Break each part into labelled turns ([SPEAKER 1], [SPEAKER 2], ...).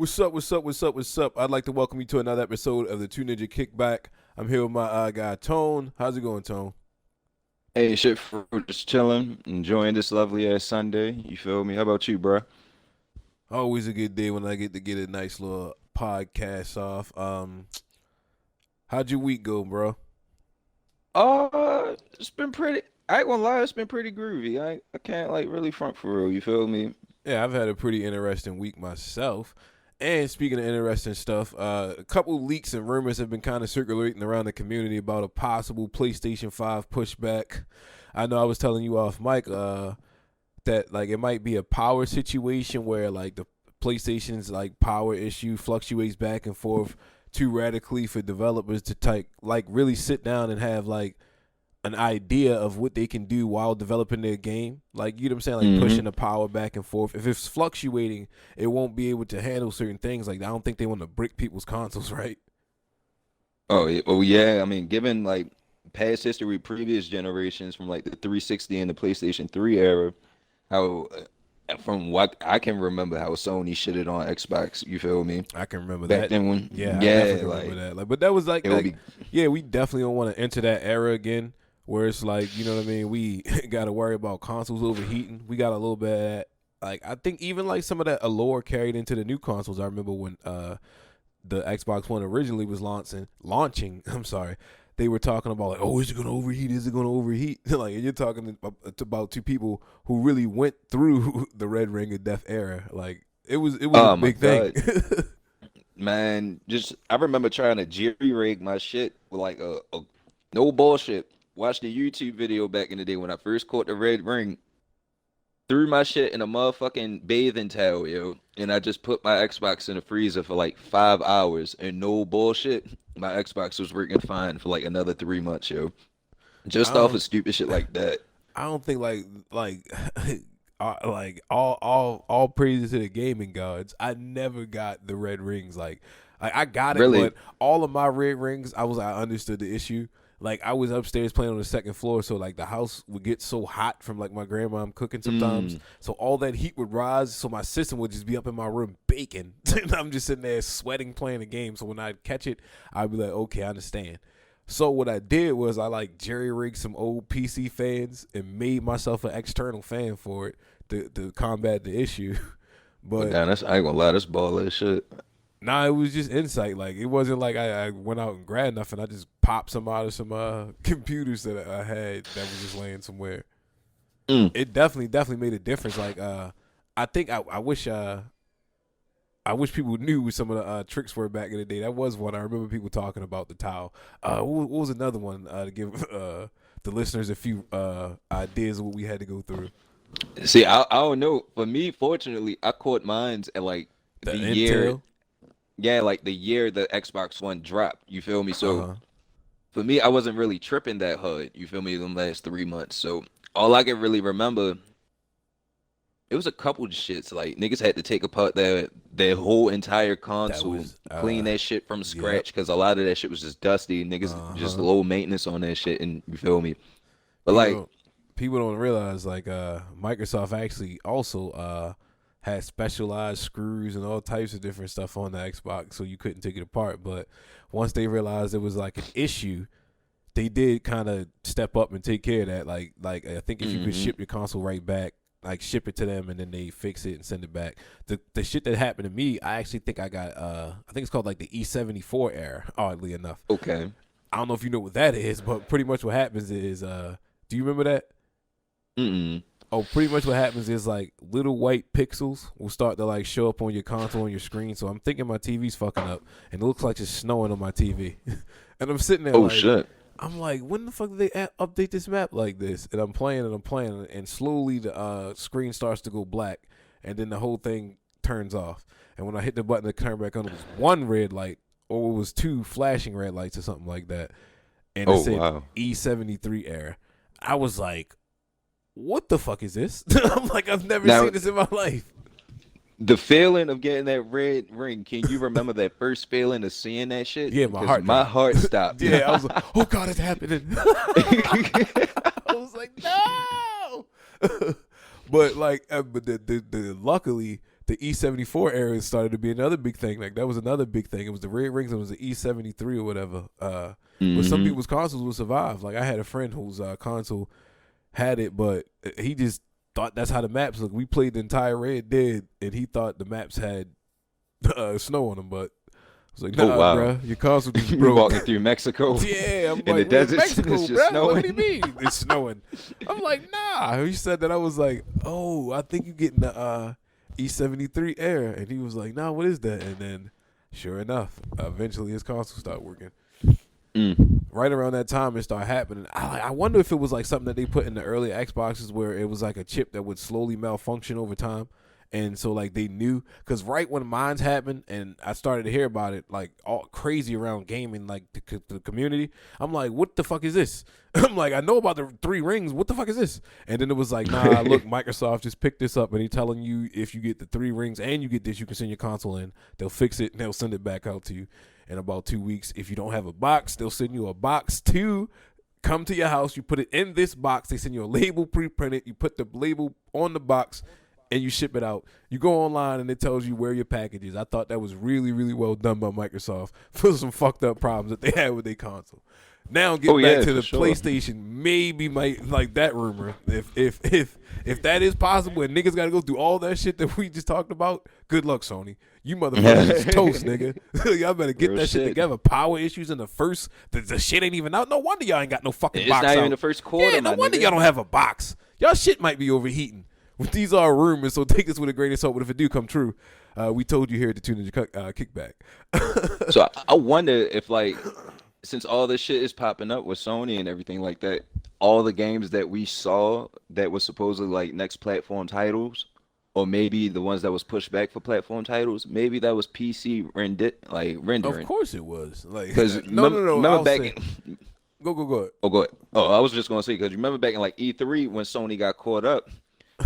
[SPEAKER 1] What's up? What's up? What's up? What's up? I'd like to welcome you to another episode of the Two Ninja Kickback. I'm here with my guy Tone. How's it going, Tone?
[SPEAKER 2] Hey, shit, for just chilling, enjoying this lovely ass Sunday. You feel me? How about you, bro?
[SPEAKER 1] Always a good day when I get to get a nice little podcast off. How'd your week go, bro?
[SPEAKER 2] It's been pretty. I ain't gonna lie, it's been pretty groovy. I can't like really front for real. You feel me?
[SPEAKER 1] Yeah, I've had a pretty interesting week myself. And speaking of interesting stuff, a couple leaks and rumors have been kind of circulating around the community about a possible PlayStation 5 pushback. I know I was telling you off mic, that like it might be a power situation where like the PlayStation's like power issue fluctuates back and forth too radically for developers to like really sit down and have like an idea of what they can do while developing their game. Like, you know what I'm saying? Like
[SPEAKER 2] Hmm.
[SPEAKER 1] pushing the power back and forth. If it's fluctuating, it won't be able to handle certain things. Like, I don't think they want to brick people's consoles, right?
[SPEAKER 2] Oh, yeah. Oh, yeah. I mean, given like past history, previous generations from like the 360 and the PlayStation 3 era, how from what I can remember, how Sony shitted on Xbox. You feel me?
[SPEAKER 1] I can remember
[SPEAKER 2] Back
[SPEAKER 1] that.
[SPEAKER 2] then when,
[SPEAKER 1] Yeah, I
[SPEAKER 2] yeah,
[SPEAKER 1] definitely remember
[SPEAKER 2] like
[SPEAKER 1] that. Like, but that was
[SPEAKER 2] it would be.
[SPEAKER 1] yeah, we definitely don't want to enter that era again where it's like, you know what I mean? We got to worry about consoles overheating. We got a little bit of that. Like, I think even like some of that allure carried into the new consoles. I remember when the Xbox One originally was launching. I'm sorry. They were talking about like, oh, is it gonna overheat? Is it gonna overheat? Like, and you're talking about two people who really went through the Red Ring of Death era. Like, it was a
[SPEAKER 2] Oh my
[SPEAKER 1] big thing.
[SPEAKER 2] God. Man, just I remember trying to jerry rig my shit with like a no bullshit. Watched the YouTube video back in the day when I first caught the red ring. Threw my shit in a motherfucking bathing towel, yo, and I just put my Xbox in the freezer for like 5 hours, and no bullshit, my Xbox was working fine for like another 3 months, yo.
[SPEAKER 1] I
[SPEAKER 2] Just off of
[SPEAKER 1] don't
[SPEAKER 2] stupid shit like that.
[SPEAKER 1] I don't think like all praises to the gaming gods. I never got the red rings. Like I got it,
[SPEAKER 2] Really.
[SPEAKER 1] but all of my red rings, I understood the issue. Like I was upstairs playing on the second floor, so like the house would get so hot from like my grandma cooking sometimes.
[SPEAKER 2] Mm.
[SPEAKER 1] So all that heat would rise, so my system would just be up in my room baking. And I'm just sitting there sweating playing the game. So when I'd catch it, I'd be like, okay, I understand. So what I did was I like jerry rigged some old PC fans and made myself an external fan for it to combat the issue.
[SPEAKER 2] But
[SPEAKER 1] But
[SPEAKER 2] damn, that's I ain't gonna lie, that's ball ass shit.
[SPEAKER 1] nah, it was just insight. Like it wasn't like I went out and grabbed nothing. I just popped some out of some computers that I had that was just laying somewhere.
[SPEAKER 2] Mm.
[SPEAKER 1] It definitely made a difference. Like I think I wish people knew what some of the tricks were back in the day. That was one I remember people talking about the towel. What was another one to give the listeners a few ideas of what we had to go through?
[SPEAKER 2] See, I don't know. For me, fortunately, I caught mines at like
[SPEAKER 1] The
[SPEAKER 2] the year,
[SPEAKER 1] Intel.
[SPEAKER 2] yeah, like the year the Xbox One dropped. You feel me?
[SPEAKER 1] Uh
[SPEAKER 2] So
[SPEAKER 1] huh.
[SPEAKER 2] for me, I wasn't really tripping that hard. You feel me? Them last 3 months. So all I can really remember, it was a couple of shits. Like niggas had to take apart their whole entire
[SPEAKER 1] That
[SPEAKER 2] console,
[SPEAKER 1] was
[SPEAKER 2] clean that shit from
[SPEAKER 1] yep.
[SPEAKER 2] scratch because a lot of that shit was just dusty. Niggas
[SPEAKER 1] Uh
[SPEAKER 2] just
[SPEAKER 1] huh.
[SPEAKER 2] low maintenance on that shit, and you feel me? But
[SPEAKER 1] People
[SPEAKER 2] like,
[SPEAKER 1] don't people don't realize like Microsoft actually also had specialized screws and all types of different stuff on the Xbox, so you couldn't take it apart. But once they realized it was like an issue, they did kind of step up and take care of that. Like I think if you could
[SPEAKER 2] hmm
[SPEAKER 1] ship your console right back, like ship it to them and then they fix it and send it back. The shit that happened to me, I actually think I got I think it's called like the E74 error. Oddly enough,
[SPEAKER 2] okay.
[SPEAKER 1] I don't know if you know what that is, but pretty much what happens is do you remember that?
[SPEAKER 2] Mm-mm.
[SPEAKER 1] Oh, pretty much what happens is like little white pixels will start to like show up on your console on your screen. So I'm thinking my TV's fucking up, and it looks like it's snowing on my TV. And I'm sitting there
[SPEAKER 2] Oh
[SPEAKER 1] like,
[SPEAKER 2] shit.
[SPEAKER 1] I'm like, when the fuck did they update this map like this? And I'm playing, and slowly the screen starts to go black, and then the whole thing turns off. And when I hit the button to turn back on, it was one red light, or it was two flashing red lights or something like that, and it
[SPEAKER 2] Oh
[SPEAKER 1] said
[SPEAKER 2] wow.
[SPEAKER 1] E73 error. I was like, what the fuck is this? I'm like, I've never
[SPEAKER 2] Now,
[SPEAKER 1] seen this in my life.
[SPEAKER 2] the feeling of getting that red ring, can you remember that first feling of seeing that shit?
[SPEAKER 1] Yeah, my
[SPEAKER 2] Because
[SPEAKER 1] heart
[SPEAKER 2] my
[SPEAKER 1] dropped.
[SPEAKER 2] heart stopped.
[SPEAKER 1] Yeah, I was like, oh god, it's happening. I was like, no. But like, but the luckily the E74 era started to be another big thing. Like that was another big thing. It was the red rings. It was the E73 or whatever. But some people's consoles will survive. Like I had a friend whose console had it, but he just thought that's how the maps look. We played the entire Red Dead, and he thought the maps had snow on them, but I was like, nah,
[SPEAKER 2] wow.
[SPEAKER 1] bro, your console just
[SPEAKER 2] You
[SPEAKER 1] broke.
[SPEAKER 2] walking through Mexico.
[SPEAKER 1] Yeah, I'm
[SPEAKER 2] in
[SPEAKER 1] like,
[SPEAKER 2] the desert,
[SPEAKER 1] Mexico,
[SPEAKER 2] it's just
[SPEAKER 1] bro.
[SPEAKER 2] snowing.
[SPEAKER 1] What do you mean? It's snowing. I'm like, nah. He said that. I was like, oh, I think you're getting the E73 Air. And he was like, nah, what is that? And then, sure enough, eventually his console started working. Right around that time, it started happening. I wonder if it was like something that they put in the early Xboxes where it was like a chip that would slowly malfunction over time. And so, like, they knew, because right when mine's happened and I started to hear about it, like, all crazy around gaming, like, the community, I'm like, what the fuck is this? I'm like, I know about the 3 rings. What the fuck is this? And then it was like, nah, look, Microsoft just picked this up, and he's telling you if you get the 3 rings and you get this, you can send your console in. They'll fix it, and they'll send it back out to you in about 2 weeks. If you don't have a box, they'll send you a box to come to your house. You put it in this box. They send you a label pre-printed. You put the label on the box, and you ship it out. You go online and it tells you where your package is. I thought that was really, really well done by Microsoft for some fucked up problems that they had with their console. Now get back to the PlayStation. Maybe might like that rumor. If that is possible and niggas got to go through all that shit that we just talked about, good luck, Sony. You motherfuckers is toast, nigga. Y'all better get that shit together. Power issues in the first. The shit ain't even out. No wonder y'all ain't got no fucking box out.
[SPEAKER 2] It's not even the first quarter.
[SPEAKER 1] Yeah, no wonder y'all don't have a box. Y'all shit might be overheating. These are rumors, so take this with a grain of salt. But if it do come true, we told you here at the Tune Ninja Kickback.
[SPEAKER 2] So I wonder if, like, since all this shit is popping up with Sony and everything like that, all the games that we saw that was supposedly like next platform titles, or maybe the ones that was pushed back for platform titles, maybe that was PC rendering.
[SPEAKER 1] Of course it was. Like,
[SPEAKER 2] because
[SPEAKER 1] no.
[SPEAKER 2] Remember back
[SPEAKER 1] Go ahead.
[SPEAKER 2] Oh, go ahead. Oh, I was just gonna say, because remember back in like E3 when Sony got caught up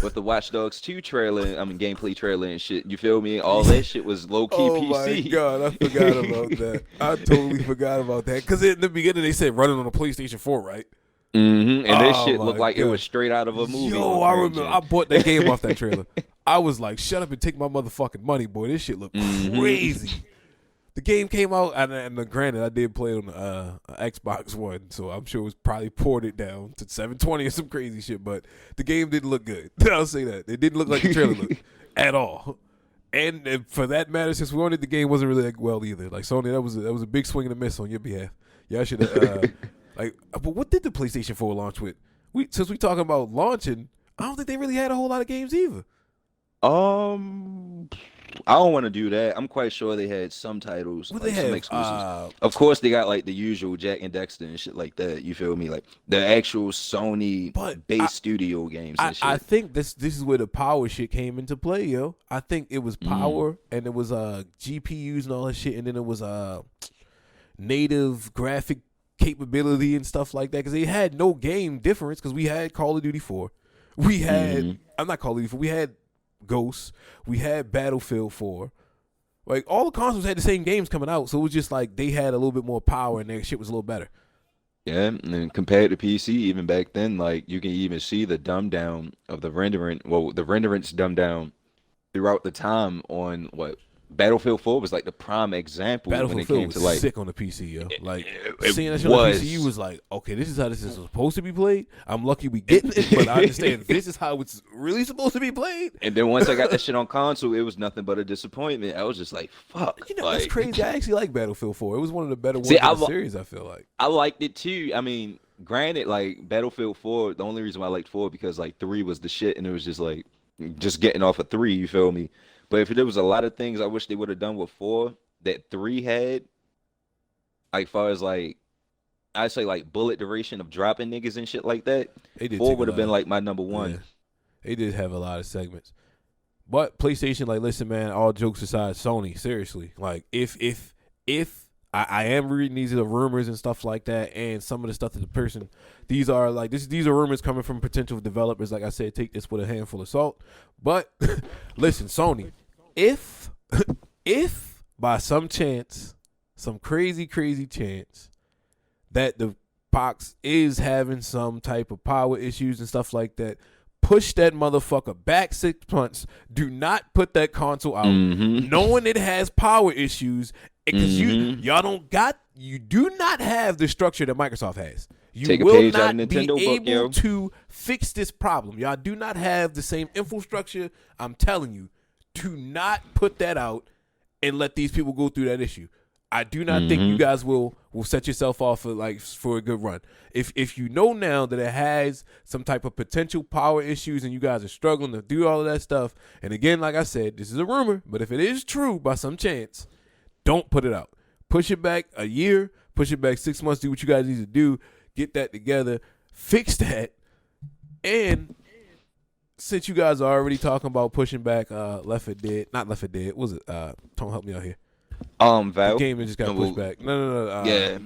[SPEAKER 2] with the Watch Dogs 2 trailer, gameplay trailer and shit. You feel me? All that shit was low key PC.
[SPEAKER 1] Oh my god, I forgot about that. I totally forgot about that. Because in the beginning they said running on a PlayStation 4, right?
[SPEAKER 2] And this shit looked like it was straight out of a movie.
[SPEAKER 1] Yo, I remember. I bought that game off that trailer. I was like, shut up and take my motherfucking money, boy. This shit looked crazy. The game came out, and granted, I did play it on the Xbox One, so I'm sure it was probably ported down to 720 or some crazy shit, but the game didn't look good. I'll say that. It didn't look like the trailer looked at all. And for that matter, since we wanted the game wasn't really that well either. Like, Sony, that was a big swing and a miss on your behalf. Y'all should have, but what did the PlayStation 4 launch with? Since we talking about launching, I don't think they really had a whole lot of games either.
[SPEAKER 2] I don't want to do that. I'm quite sure they had some titles,
[SPEAKER 1] What
[SPEAKER 2] like
[SPEAKER 1] they
[SPEAKER 2] some
[SPEAKER 1] have?
[SPEAKER 2] exclusives. Of course, they got like the usual Jack and Dexter and shit like that. You feel me? Like the actual Sony-based studio games and shit.
[SPEAKER 1] I think this is where the power shit came into play, yo. I think it was power, and it was GPUs and all that shit, and then it was native graphic capability and stuff like that. Because they had no game difference. Because we had Call of Duty 4, we had I'm not Call of Duty 4, we had Ghosts, we had Battlefield 4. Like, all the consoles had the same games coming out, so it was just like they had a little bit more power and their shit was a little better.
[SPEAKER 2] Yeah, and compared to PC, even back then, like, you can even see the dumb down of the rendering. Well, the renderings dumbed down throughout the time on what Battlefield 4 was like the prime example when it came
[SPEAKER 1] was
[SPEAKER 2] to like
[SPEAKER 1] sick on the PC, yo. Like,
[SPEAKER 2] it
[SPEAKER 1] seeing that shit on the PC, you was like, okay, this is how this is supposed to be played. I'm lucky we getting it, but I understand this is how it's really supposed to be played.
[SPEAKER 2] And then once I got that shit on console, it was nothing but a disappointment. I was just like, fuck.
[SPEAKER 1] You know, that's crazy. I actually like Battlefield 4. It was one of the better ones in the series, I feel like.
[SPEAKER 2] I liked it too. I mean, granted, like Battlefield 4, the only reason why I liked 4 because like 3 was the shit, and it was just like just getting off of 3, you feel me? But if there was a lot of things I wish they would have done with 4 that 3 had, like far as like I say like bullet duration of dropping niggas and shit like that, 4 would have been like my number 1.
[SPEAKER 1] Yeah. They did have a lot of segments. But PlayStation, like, listen, man, all jokes aside, Sony, seriously, like if I am reading these are rumors and stuff like that, and some of the stuff that the person, these are rumors coming from potential developers. Like I said, take this with a handful of salt. But listen, Sony, if by some chance, some crazy chance that the box is having some type of power issues and stuff like that, push that motherfucker back 6 months. Do not put that console out knowing it has power issues because you do not have the structure that Microsoft has. You will not be able to fix this problem. Y'all do not have the same infrastructure. I'm telling you, do not put that out and let these people go through that issue. I do not think you guys will set yourself off for a good run. If you know now that it has some type of potential power issues and you guys are struggling to do all of that stuff, and again, like I said, this is a rumor, but if it is true by some chance, don't put it out. Push it back a year, push it back 6 months, do what you guys need to do. Get that together, fix that, and since you guys are already talking about pushing back Left 4 Dead, not Left 4 Dead, what was it? Don't help me out here.
[SPEAKER 2] Val?
[SPEAKER 1] The game just got pushed back. No.
[SPEAKER 2] Yeah.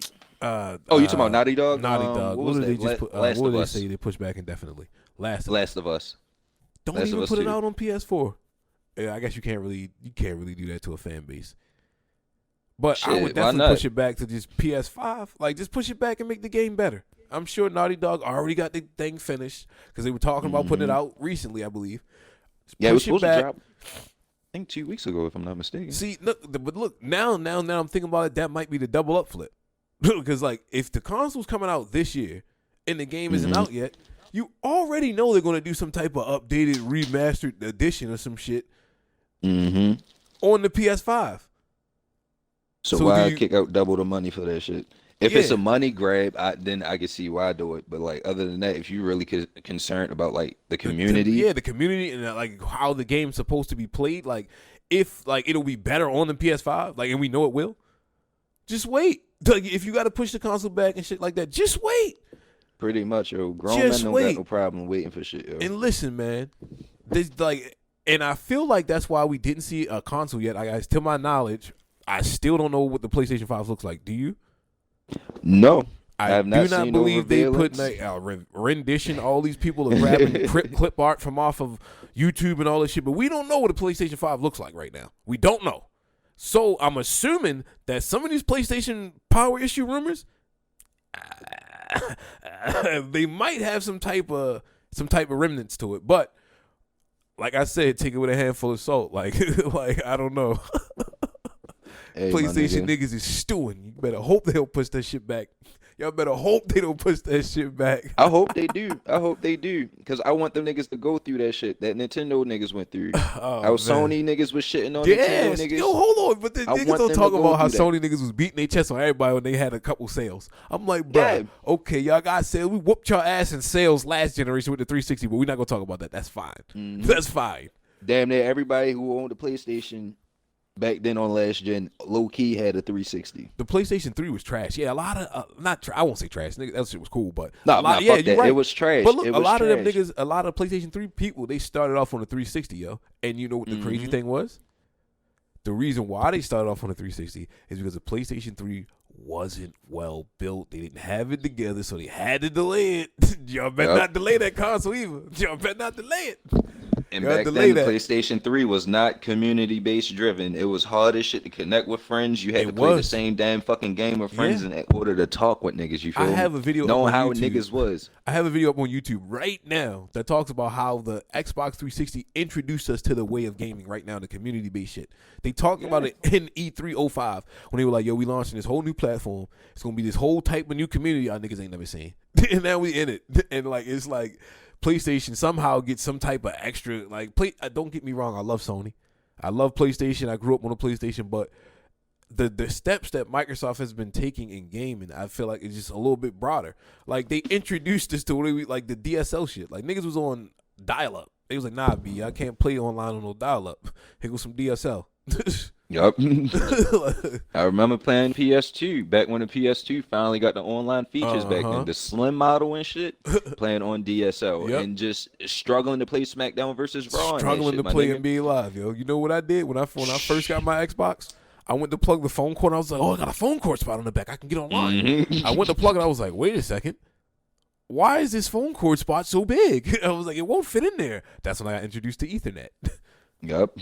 [SPEAKER 2] You talking about Naughty Dog?
[SPEAKER 1] Naughty Dog.
[SPEAKER 2] What did they just
[SPEAKER 1] put? What did they say they pushed back indefinitely? Last of Us. Don't
[SPEAKER 2] Last
[SPEAKER 1] even
[SPEAKER 2] of Us
[SPEAKER 1] put it
[SPEAKER 2] 2.
[SPEAKER 1] out on PS4. Yeah, I guess you can't really do that to a fan base. But I would definitely push it back to just PS5. Like, just push it back and make the game better. I'm sure Naughty Dog already got the thing finished because they were talking about putting it out recently, I believe.
[SPEAKER 2] It was supposed to drop, I think 2 weeks ago, if I'm not mistaken.
[SPEAKER 1] See, look, now I'm thinking about it, that might be the double up flip. Because, like, if the console's coming out this year and the game isn't out yet, you already know they're going to do some type of updated, remastered edition or some shit on the PS5.
[SPEAKER 2] So why kick out double the money for that shit? If it's a money grab, then I can see why I do it. But like, other than that, if you really concerned about like the community,
[SPEAKER 1] the community and like how the game's supposed to be played, like if like it'll be better on the PS5, like, and we know it will, just wait. Like, if you got to push the console back and shit like that, just wait.
[SPEAKER 2] Pretty much, yo. Grown men don't got no problem waiting for shit, yo.
[SPEAKER 1] And listen, man, this like, and I feel like that's why we didn't see a console yet. Like, to my knowledge, I still don't know what the PlayStation 5 looks like. Do you?
[SPEAKER 2] No,
[SPEAKER 1] I have not do not believe they put rendition. All these people are grabbing clip art from off of YouTube and all this shit, but we don't know what a PlayStation 5 looks like right now. We don't know. So I'm assuming that some of these PlayStation power issue rumors, they might have some type of remnants to it. But like I said, take it with a handful of salt. Like I don't know. Hey, PlayStation niggas is stewing. You better hope they don't push that shit back. Y'all better hope they don't push that shit back.
[SPEAKER 2] I hope they do. Because I want them niggas to go through that shit that Nintendo niggas went through. How Sony niggas was shitting on Nintendo niggas.
[SPEAKER 1] Yo, hold on. But the niggas don't talk about how Sony niggas was beating their chest on everybody when they had a couple sales. I'm like, bro, okay, y'all got sales. We whooped y'all ass in sales last generation with the 360, but we're not going to talk about that. That's fine. That's fine.
[SPEAKER 2] Damn near everybody who owned the PlayStation back then on last gen, low key had a 360.
[SPEAKER 1] The PlayStation 3 was trash. Yeah, a lot of I won't say trash. Nigga, that shit was cool, but
[SPEAKER 2] fuck that. Right. It was trash.
[SPEAKER 1] But look, a lot of them niggas, a lot of PlayStation 3 people, they started off on the 360, yo. And you know what the crazy thing was? The reason why they started off on the 360 is because the PlayStation 3 wasn't well built. They didn't have it together, so they had to delay it. Y'all better not delay that console either. Y'all better not delay it.
[SPEAKER 2] And back then, the PlayStation 3 was not community-based driven. It was hard as shit to connect with friends. You had to play the same damn fucking game with friends in order to talk with niggas. You feel me?
[SPEAKER 1] I have a video
[SPEAKER 2] knowing how niggas was.
[SPEAKER 1] I have a video up on YouTube right now that talks about how the Xbox 360 introduced us to the way of gaming right now, the community-based shit. They talked about it in E3 05 when they were like, yo, we launching this whole new platform. It's going to be this whole type of new community y'all niggas ain't never seen. And now we in it. And like, it's like, PlayStation somehow gets some type of extra, like, don't get me wrong, I love Sony. I love PlayStation. I grew up on a PlayStation, but the steps that Microsoft has been taking in gaming, I feel like it's just a little bit broader. Like, they introduced us to like the DSL shit. Like, niggas was on dial-up. They was like, nah, B, I can't play online on no dial-up. Here goes some DSL.
[SPEAKER 2] Yup. I remember playing PS2 back when the PS2 finally got the online features back then, the slim model and shit, playing on DSL and just struggling to play SmackDown versus Raw.
[SPEAKER 1] Struggling to play NBA Live, yo. You know what I did when I first got my Xbox? I went to plug the phone cord. I was like, oh, I got a phone cord spot on the back. I can get online. I went to plug it. I was like, wait a second. Why is this phone cord spot so big? I was like, it won't fit in there. That's when I got introduced to Ethernet.
[SPEAKER 2] Yup.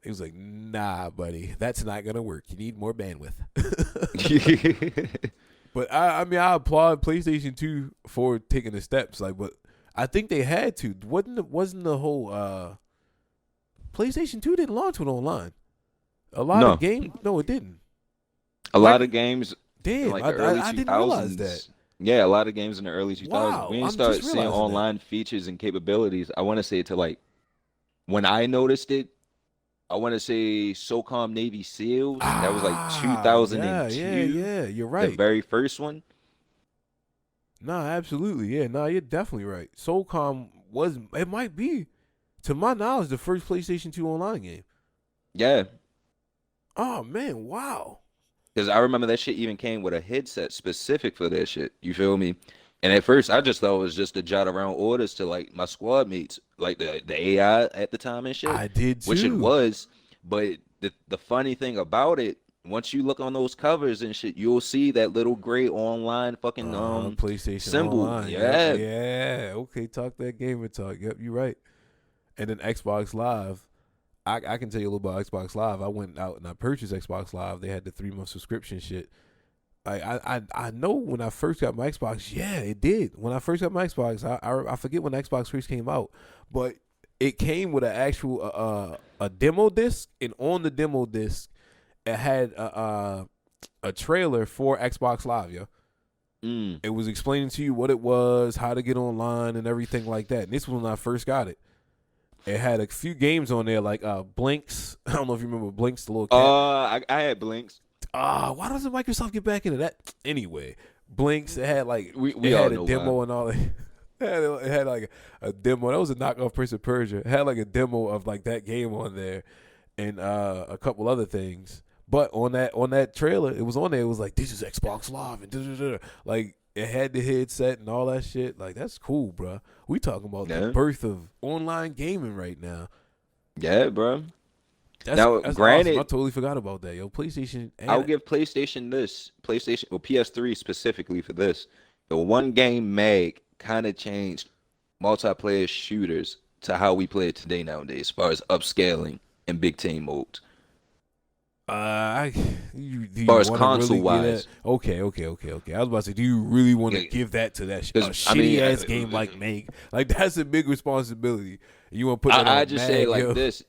[SPEAKER 1] He was like, nah, buddy, that's not going to work. You need more bandwidth. But I mean, I applaud PlayStation 2 for taking the steps. Like, but I think they had to. Wasn't the whole PlayStation 2 didn't launch with online. A lot of
[SPEAKER 2] No,
[SPEAKER 1] games. No, it didn't.
[SPEAKER 2] a lot
[SPEAKER 1] Mike,
[SPEAKER 2] of games in
[SPEAKER 1] damn,
[SPEAKER 2] like the early
[SPEAKER 1] I didn't realize that.
[SPEAKER 2] 2000s. Yeah, a lot of games in the early 2000s.
[SPEAKER 1] Wow,
[SPEAKER 2] We didn't
[SPEAKER 1] I'm just
[SPEAKER 2] start seeing
[SPEAKER 1] realizing that.
[SPEAKER 2] online features and capabilities. I want to say to like when I noticed it, I want to say SOCOM Navy SEALs. That was like
[SPEAKER 1] Yeah,
[SPEAKER 2] 2002,
[SPEAKER 1] You're
[SPEAKER 2] the
[SPEAKER 1] right.
[SPEAKER 2] very first one.
[SPEAKER 1] Nah, absolutely. Yeah, nah, you're definitely right. Soulcom was, it might be, to my knowledge, the first PlayStation 2 online game.
[SPEAKER 2] Yeah,
[SPEAKER 1] Oh, man, wow.
[SPEAKER 2] because I remember that shit even came with a headset specific for that shit. You feel me? And at first, I just thought it was just to jot around orders to like my squad mates, like the AI at the time and shit,
[SPEAKER 1] I did
[SPEAKER 2] which it
[SPEAKER 1] too.
[SPEAKER 2] was. But the funny thing about it, once you look on those covers and shit, you'll see that little gray online fucking
[SPEAKER 1] PlayStation
[SPEAKER 2] symbol.
[SPEAKER 1] Online. Yep,
[SPEAKER 2] Yeah,
[SPEAKER 1] yeah. Okay, talk that gamer talk. Yep, you're right. And then Xbox Live. I can tell you a little about Xbox Live. I went out and I purchased Xbox Live. They had the 3-month subscription shit. I know when I first got my Xbox, yeah, it did. When I first got my Xbox, I forget when Xbox first came out, but it came with an actual a demo disc, and on the demo disc, it had a trailer for Xbox Live, yo. It was explaining to you what it was, how to get online, and everything like that. And this was when I first got it. It had a few games on there like Blinks. I don't know if you remember Blinks, the little cat.
[SPEAKER 2] I had Blinks.
[SPEAKER 1] Why doesn't Microsoft get back into that? Anyway, Blinks, it had like
[SPEAKER 2] We
[SPEAKER 1] it
[SPEAKER 2] all
[SPEAKER 1] had
[SPEAKER 2] know
[SPEAKER 1] a demo
[SPEAKER 2] why.
[SPEAKER 1] and all that. It had like a demo. That was a knockoff Prince of Persia. It had like a demo of like that game on there and a couple other things. But on that trailer, it was on there. It was like, this is Xbox Live and da-da-da. Like it had the headset and all that shit. Like that's cool, bro. We talking about the
[SPEAKER 2] Yeah,
[SPEAKER 1] birth of online gaming right now.
[SPEAKER 2] yeah, bro.
[SPEAKER 1] That's
[SPEAKER 2] Now,
[SPEAKER 1] that's awesome. I
[SPEAKER 2] granted,
[SPEAKER 1] totally forgot about that, yo. PlayStation
[SPEAKER 2] I'll
[SPEAKER 1] and
[SPEAKER 2] give PlayStation or PS3 specifically for this. The one game Mag kind of changed multiplayer shooters to how we play it today nowadays, as far as upscaling and big team modes.
[SPEAKER 1] do
[SPEAKER 2] As
[SPEAKER 1] you
[SPEAKER 2] far as
[SPEAKER 1] want to
[SPEAKER 2] console
[SPEAKER 1] really get that?
[SPEAKER 2] wise,
[SPEAKER 1] Okay. I was about to say, do you really want to
[SPEAKER 2] because
[SPEAKER 1] give that to that a
[SPEAKER 2] I
[SPEAKER 1] shitty
[SPEAKER 2] mean,
[SPEAKER 1] ass game like Meg? Like that's a big responsibility. You want to put that
[SPEAKER 2] I
[SPEAKER 1] on
[SPEAKER 2] just say it
[SPEAKER 1] Mag,
[SPEAKER 2] like
[SPEAKER 1] yo?
[SPEAKER 2] this.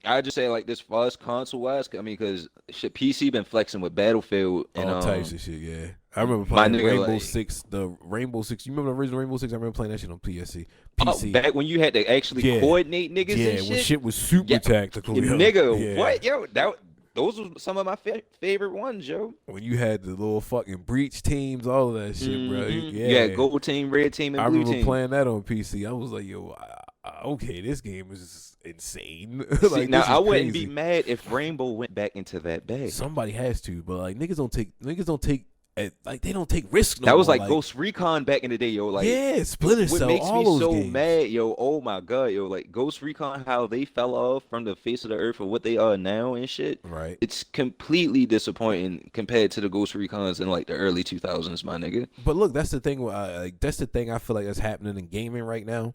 [SPEAKER 2] I just say it like this, as far as console wise. I mean, because shit, PC been flexing with Battlefield and
[SPEAKER 1] All types of shit. Yeah, I remember
[SPEAKER 2] my
[SPEAKER 1] playing
[SPEAKER 2] nigga
[SPEAKER 1] Rainbow
[SPEAKER 2] like
[SPEAKER 1] Six. The Rainbow Six. You remember the original Rainbow Six? I remember playing that shit on PSC,
[SPEAKER 2] oh,
[SPEAKER 1] PC.
[SPEAKER 2] back when you had to actually
[SPEAKER 1] Yeah,
[SPEAKER 2] coordinate niggas
[SPEAKER 1] yeah.
[SPEAKER 2] and
[SPEAKER 1] When
[SPEAKER 2] shit.
[SPEAKER 1] shit was super
[SPEAKER 2] Yeah,
[SPEAKER 1] tactical, yo.
[SPEAKER 2] nigga,
[SPEAKER 1] Yeah.
[SPEAKER 2] what, yo? Those were some of my favorite ones, yo.
[SPEAKER 1] When you had the little fucking breach teams, all of that shit, bro.
[SPEAKER 2] Yeah,
[SPEAKER 1] Yeah.
[SPEAKER 2] gold team, red team, and
[SPEAKER 1] I
[SPEAKER 2] blue
[SPEAKER 1] remember
[SPEAKER 2] team.
[SPEAKER 1] playing that on PC. I was like, yo, okay, this game is insane.
[SPEAKER 2] See,
[SPEAKER 1] Like,
[SPEAKER 2] now
[SPEAKER 1] this
[SPEAKER 2] I
[SPEAKER 1] is
[SPEAKER 2] wouldn't be
[SPEAKER 1] crazy.
[SPEAKER 2] mad if Rainbow went back into that bag.
[SPEAKER 1] Somebody has to, but like niggas don't take like they don't take risks no
[SPEAKER 2] That was
[SPEAKER 1] more.
[SPEAKER 2] like
[SPEAKER 1] Like,
[SPEAKER 2] Ghost Recon back in the day, yo. Like,
[SPEAKER 1] yeah, Splinter
[SPEAKER 2] what
[SPEAKER 1] Cell,
[SPEAKER 2] makes
[SPEAKER 1] all
[SPEAKER 2] me
[SPEAKER 1] those
[SPEAKER 2] so
[SPEAKER 1] games.
[SPEAKER 2] mad, yo? Oh my god, yo! Like Ghost Recon, how they fell off from the face of the earth for what they are now and shit.
[SPEAKER 1] Right.
[SPEAKER 2] It's completely disappointing compared to the Ghost Recons in like the early 2000s, my nigga.
[SPEAKER 1] But look, that's the thing. Like that's the thing I feel like that's happening in gaming right now.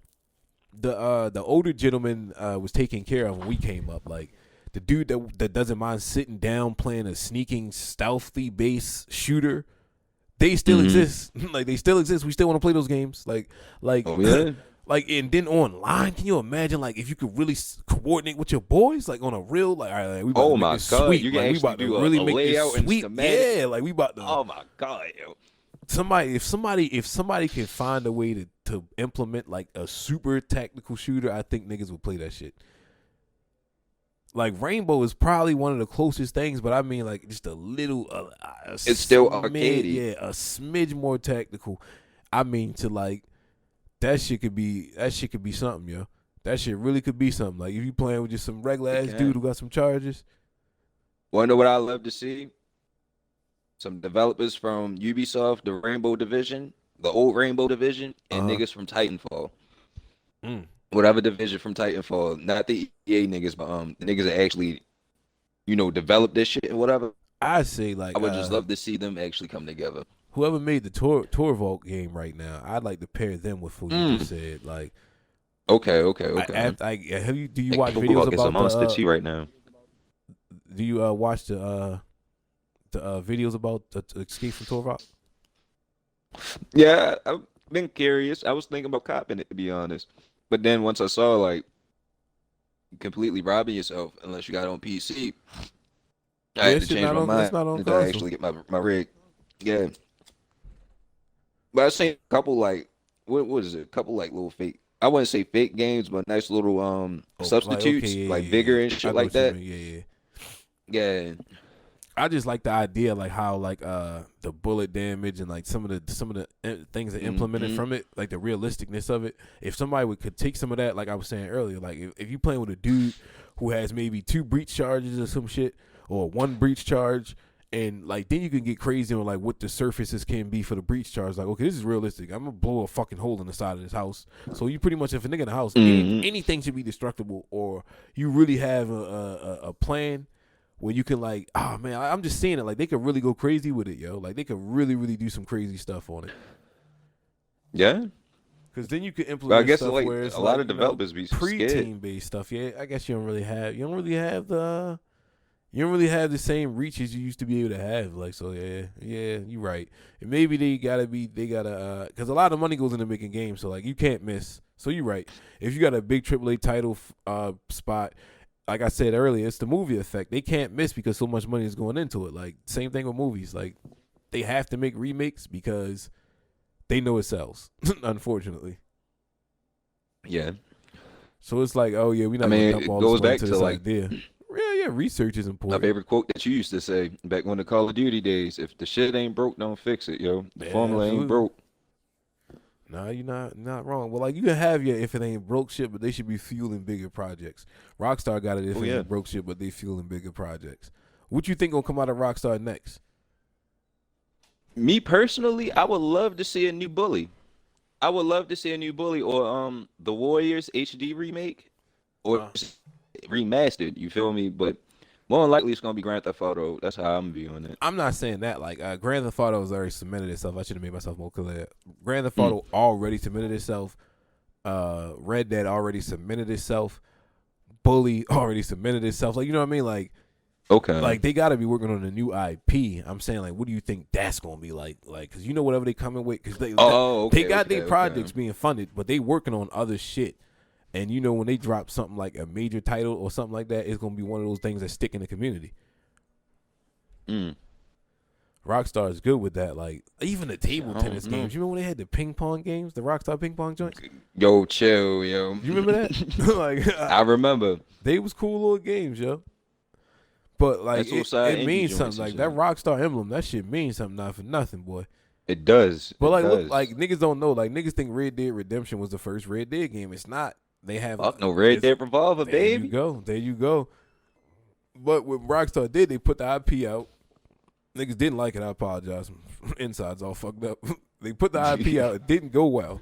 [SPEAKER 1] The older gentleman was taken care of when we came up. Like the dude that doesn't mind sitting down playing a sneaking, stealthy base shooter. They still exist. Like they still exist. We still want to play those games. Like
[SPEAKER 2] Oh yeah.
[SPEAKER 1] like and then online, can you imagine like if you could really coordinate with your boys like on a real like, all right, like we about
[SPEAKER 2] Oh
[SPEAKER 1] to make
[SPEAKER 2] my
[SPEAKER 1] this
[SPEAKER 2] god,
[SPEAKER 1] sweet.
[SPEAKER 2] you can
[SPEAKER 1] Like we
[SPEAKER 2] actually
[SPEAKER 1] about to
[SPEAKER 2] do
[SPEAKER 1] really
[SPEAKER 2] a
[SPEAKER 1] make
[SPEAKER 2] layout
[SPEAKER 1] this
[SPEAKER 2] and
[SPEAKER 1] sweet.
[SPEAKER 2] schematic.
[SPEAKER 1] Yeah, like we about to.
[SPEAKER 2] Oh my god, yo.
[SPEAKER 1] If somebody can find a way to implement like a super tactical shooter, I think niggas would play that shit. Like Rainbow is probably one of the closest things, but I mean like just a little.
[SPEAKER 2] It's still arcadey.
[SPEAKER 1] Yeah, a smidge more tactical. I mean to like that shit could be something, yo. That shit really could be something. Like if you playing with just some regular ass
[SPEAKER 2] can.
[SPEAKER 1] dude who got some charges.
[SPEAKER 2] Wanna know what I love to see? Some developers from Ubisoft, the Rainbow Division, the old Rainbow Division, and
[SPEAKER 1] Uh-huh.
[SPEAKER 2] niggas from Titanfall.
[SPEAKER 1] Mm.
[SPEAKER 2] Whatever division from Titanfall, not the EA niggas, but the niggas that actually, develop this shit and whatever.
[SPEAKER 1] I say like
[SPEAKER 2] I would just love to see them actually come together.
[SPEAKER 1] whoever made the Tour Vault game right now, I'd like to pair them with what you just said. Like,
[SPEAKER 2] Okay.
[SPEAKER 1] do you watch
[SPEAKER 2] Like,
[SPEAKER 1] videos
[SPEAKER 2] it's a
[SPEAKER 1] about
[SPEAKER 2] monster
[SPEAKER 1] the?
[SPEAKER 2] T right now.
[SPEAKER 1] Do you watch the videos about the Escape from Tour Vault?
[SPEAKER 2] Yeah, been curious. I was thinking about copping it, to be honest. But then once I saw like completely robbing yourself unless you got it on PC, I
[SPEAKER 1] Yeah,
[SPEAKER 2] had
[SPEAKER 1] that
[SPEAKER 2] to
[SPEAKER 1] shit
[SPEAKER 2] change
[SPEAKER 1] not
[SPEAKER 2] my
[SPEAKER 1] on. That's
[SPEAKER 2] mind
[SPEAKER 1] not on
[SPEAKER 2] until I
[SPEAKER 1] console.
[SPEAKER 2] actually get my rig. Yeah, but I seen a couple like what is it? A couple like little fake. I wouldn't say fake games, but nice little
[SPEAKER 1] Oh, like okay,
[SPEAKER 2] substitutes
[SPEAKER 1] yeah,
[SPEAKER 2] like
[SPEAKER 1] yeah, yeah,
[SPEAKER 2] Vigor
[SPEAKER 1] yeah.
[SPEAKER 2] and
[SPEAKER 1] I
[SPEAKER 2] shit
[SPEAKER 1] know
[SPEAKER 2] like
[SPEAKER 1] what you
[SPEAKER 2] that.
[SPEAKER 1] mean. Yeah, yeah.
[SPEAKER 2] Yeah.
[SPEAKER 1] I just like the idea, like how like the bullet damage and like some of the things that implemented
[SPEAKER 2] Hmm.
[SPEAKER 1] from it, like the realisticness of it. If somebody could take some of that, like I was saying earlier, like if you playing with a dude who has maybe 2 breach charges or some shit, or 1 breach charge, and like then you can get crazy on like what the surfaces can be for the breach charge. Like okay, this is realistic. I'm gonna blow a fucking hole in the side of this house. So you pretty much, if a nigga in the house,
[SPEAKER 2] Hmm.
[SPEAKER 1] anything should be destructible, or you really have a plan where you can like, oh man, I'm just seeing it. Like they could really go crazy with it, yo. Like they could really do some crazy stuff on it.
[SPEAKER 2] Yeah.
[SPEAKER 1] Because then you could
[SPEAKER 2] But I
[SPEAKER 1] implement
[SPEAKER 2] guess
[SPEAKER 1] stuff
[SPEAKER 2] like
[SPEAKER 1] where it's
[SPEAKER 2] a lot
[SPEAKER 1] like,
[SPEAKER 2] of developers be scared.
[SPEAKER 1] pre-team based stuff. Yeah, I guess you don't really have the same reach as you used to be able to have. Like so, yeah, you're right. And maybe they gotta because a lot of money goes into making games, so like you can't miss. So you're right. If you got a big AAA title spot, like I said earlier, it's the movie effect. They can't miss because so much money is going into it. Like same thing with movies. Like they have to make remakes because they know it sells. Unfortunately,
[SPEAKER 2] Yeah.
[SPEAKER 1] so it's like, oh yeah, we're
[SPEAKER 2] I
[SPEAKER 1] not gonna
[SPEAKER 2] mean,
[SPEAKER 1] dump
[SPEAKER 2] it
[SPEAKER 1] all this
[SPEAKER 2] goes
[SPEAKER 1] money
[SPEAKER 2] back
[SPEAKER 1] into
[SPEAKER 2] to
[SPEAKER 1] this
[SPEAKER 2] like
[SPEAKER 1] idea. Yeah, research is
[SPEAKER 2] my
[SPEAKER 1] important.
[SPEAKER 2] favorite quote that you used to say back when the Call of Duty days: "If the shit ain't broke, don't fix it, yo. The
[SPEAKER 1] Yeah,
[SPEAKER 2] formula ain't
[SPEAKER 1] absolutely.
[SPEAKER 2] broke."
[SPEAKER 1] Nah, you're not wrong. Well, like you can have your if it ain't broke shit, but they should be fueling bigger projects. Rockstar got it if
[SPEAKER 2] Oh
[SPEAKER 1] it
[SPEAKER 2] yeah.
[SPEAKER 1] ain't broke shit, but they fueling bigger projects. What you think gonna come out of Rockstar next?
[SPEAKER 2] Me personally, I would love to see a new Bully. I would love to see a new Bully or the Warriors HD remake or
[SPEAKER 1] Uh,
[SPEAKER 2] remastered. You feel me? But more than likely, it's gonna be Grand Theft Auto. That's how I'm viewing it.
[SPEAKER 1] I'm not saying that. Like Grand Theft Auto has already submitted itself. I should have made myself more clear. Grand Theft
[SPEAKER 2] Mm.
[SPEAKER 1] Auto already submitted itself. Red Dead already submitted itself. Bully already submitted itself. Like you know what I mean?
[SPEAKER 2] Okay.
[SPEAKER 1] Like they got to be working on a new IP. I'm saying like, what do you think that's gonna be like? Like, cause you know whatever they coming with, cause
[SPEAKER 2] Oh,
[SPEAKER 1] they
[SPEAKER 2] okay,
[SPEAKER 1] got their
[SPEAKER 2] okay.
[SPEAKER 1] projects being funded, but they working on other shit. And you know when they drop something like a major title or something like that, it's gonna be one of those things that stick in the community.
[SPEAKER 2] Mm.
[SPEAKER 1] Rockstar is good with that. Like even the table
[SPEAKER 2] I
[SPEAKER 1] tennis
[SPEAKER 2] don't know.
[SPEAKER 1] games. You remember when they had the ping pong games, the Rockstar ping pong joints?
[SPEAKER 2] Yo, chill, yo.
[SPEAKER 1] You remember that? Like
[SPEAKER 2] I remember.
[SPEAKER 1] they was cool little games, yo. But like
[SPEAKER 2] That's those side
[SPEAKER 1] it
[SPEAKER 2] indie
[SPEAKER 1] means
[SPEAKER 2] joints
[SPEAKER 1] something.
[SPEAKER 2] and
[SPEAKER 1] Like that
[SPEAKER 2] shit.
[SPEAKER 1] Rockstar emblem, that shit means something. Not for nothing, boy.
[SPEAKER 2] It does.
[SPEAKER 1] But
[SPEAKER 2] It
[SPEAKER 1] like, look, like
[SPEAKER 2] does.
[SPEAKER 1] niggas don't know. Like niggas think Red Dead Redemption was the first Red Dead game. It's not. They have.
[SPEAKER 2] Fuck no Red
[SPEAKER 1] It's
[SPEAKER 2] Dead Revolver,
[SPEAKER 1] there. You
[SPEAKER 2] baby.
[SPEAKER 1] go. There you go. But what Rockstar did, they put the IP out. Niggas didn't like it. I apologize. Inside's all fucked up. They put the IP out. It didn't go well.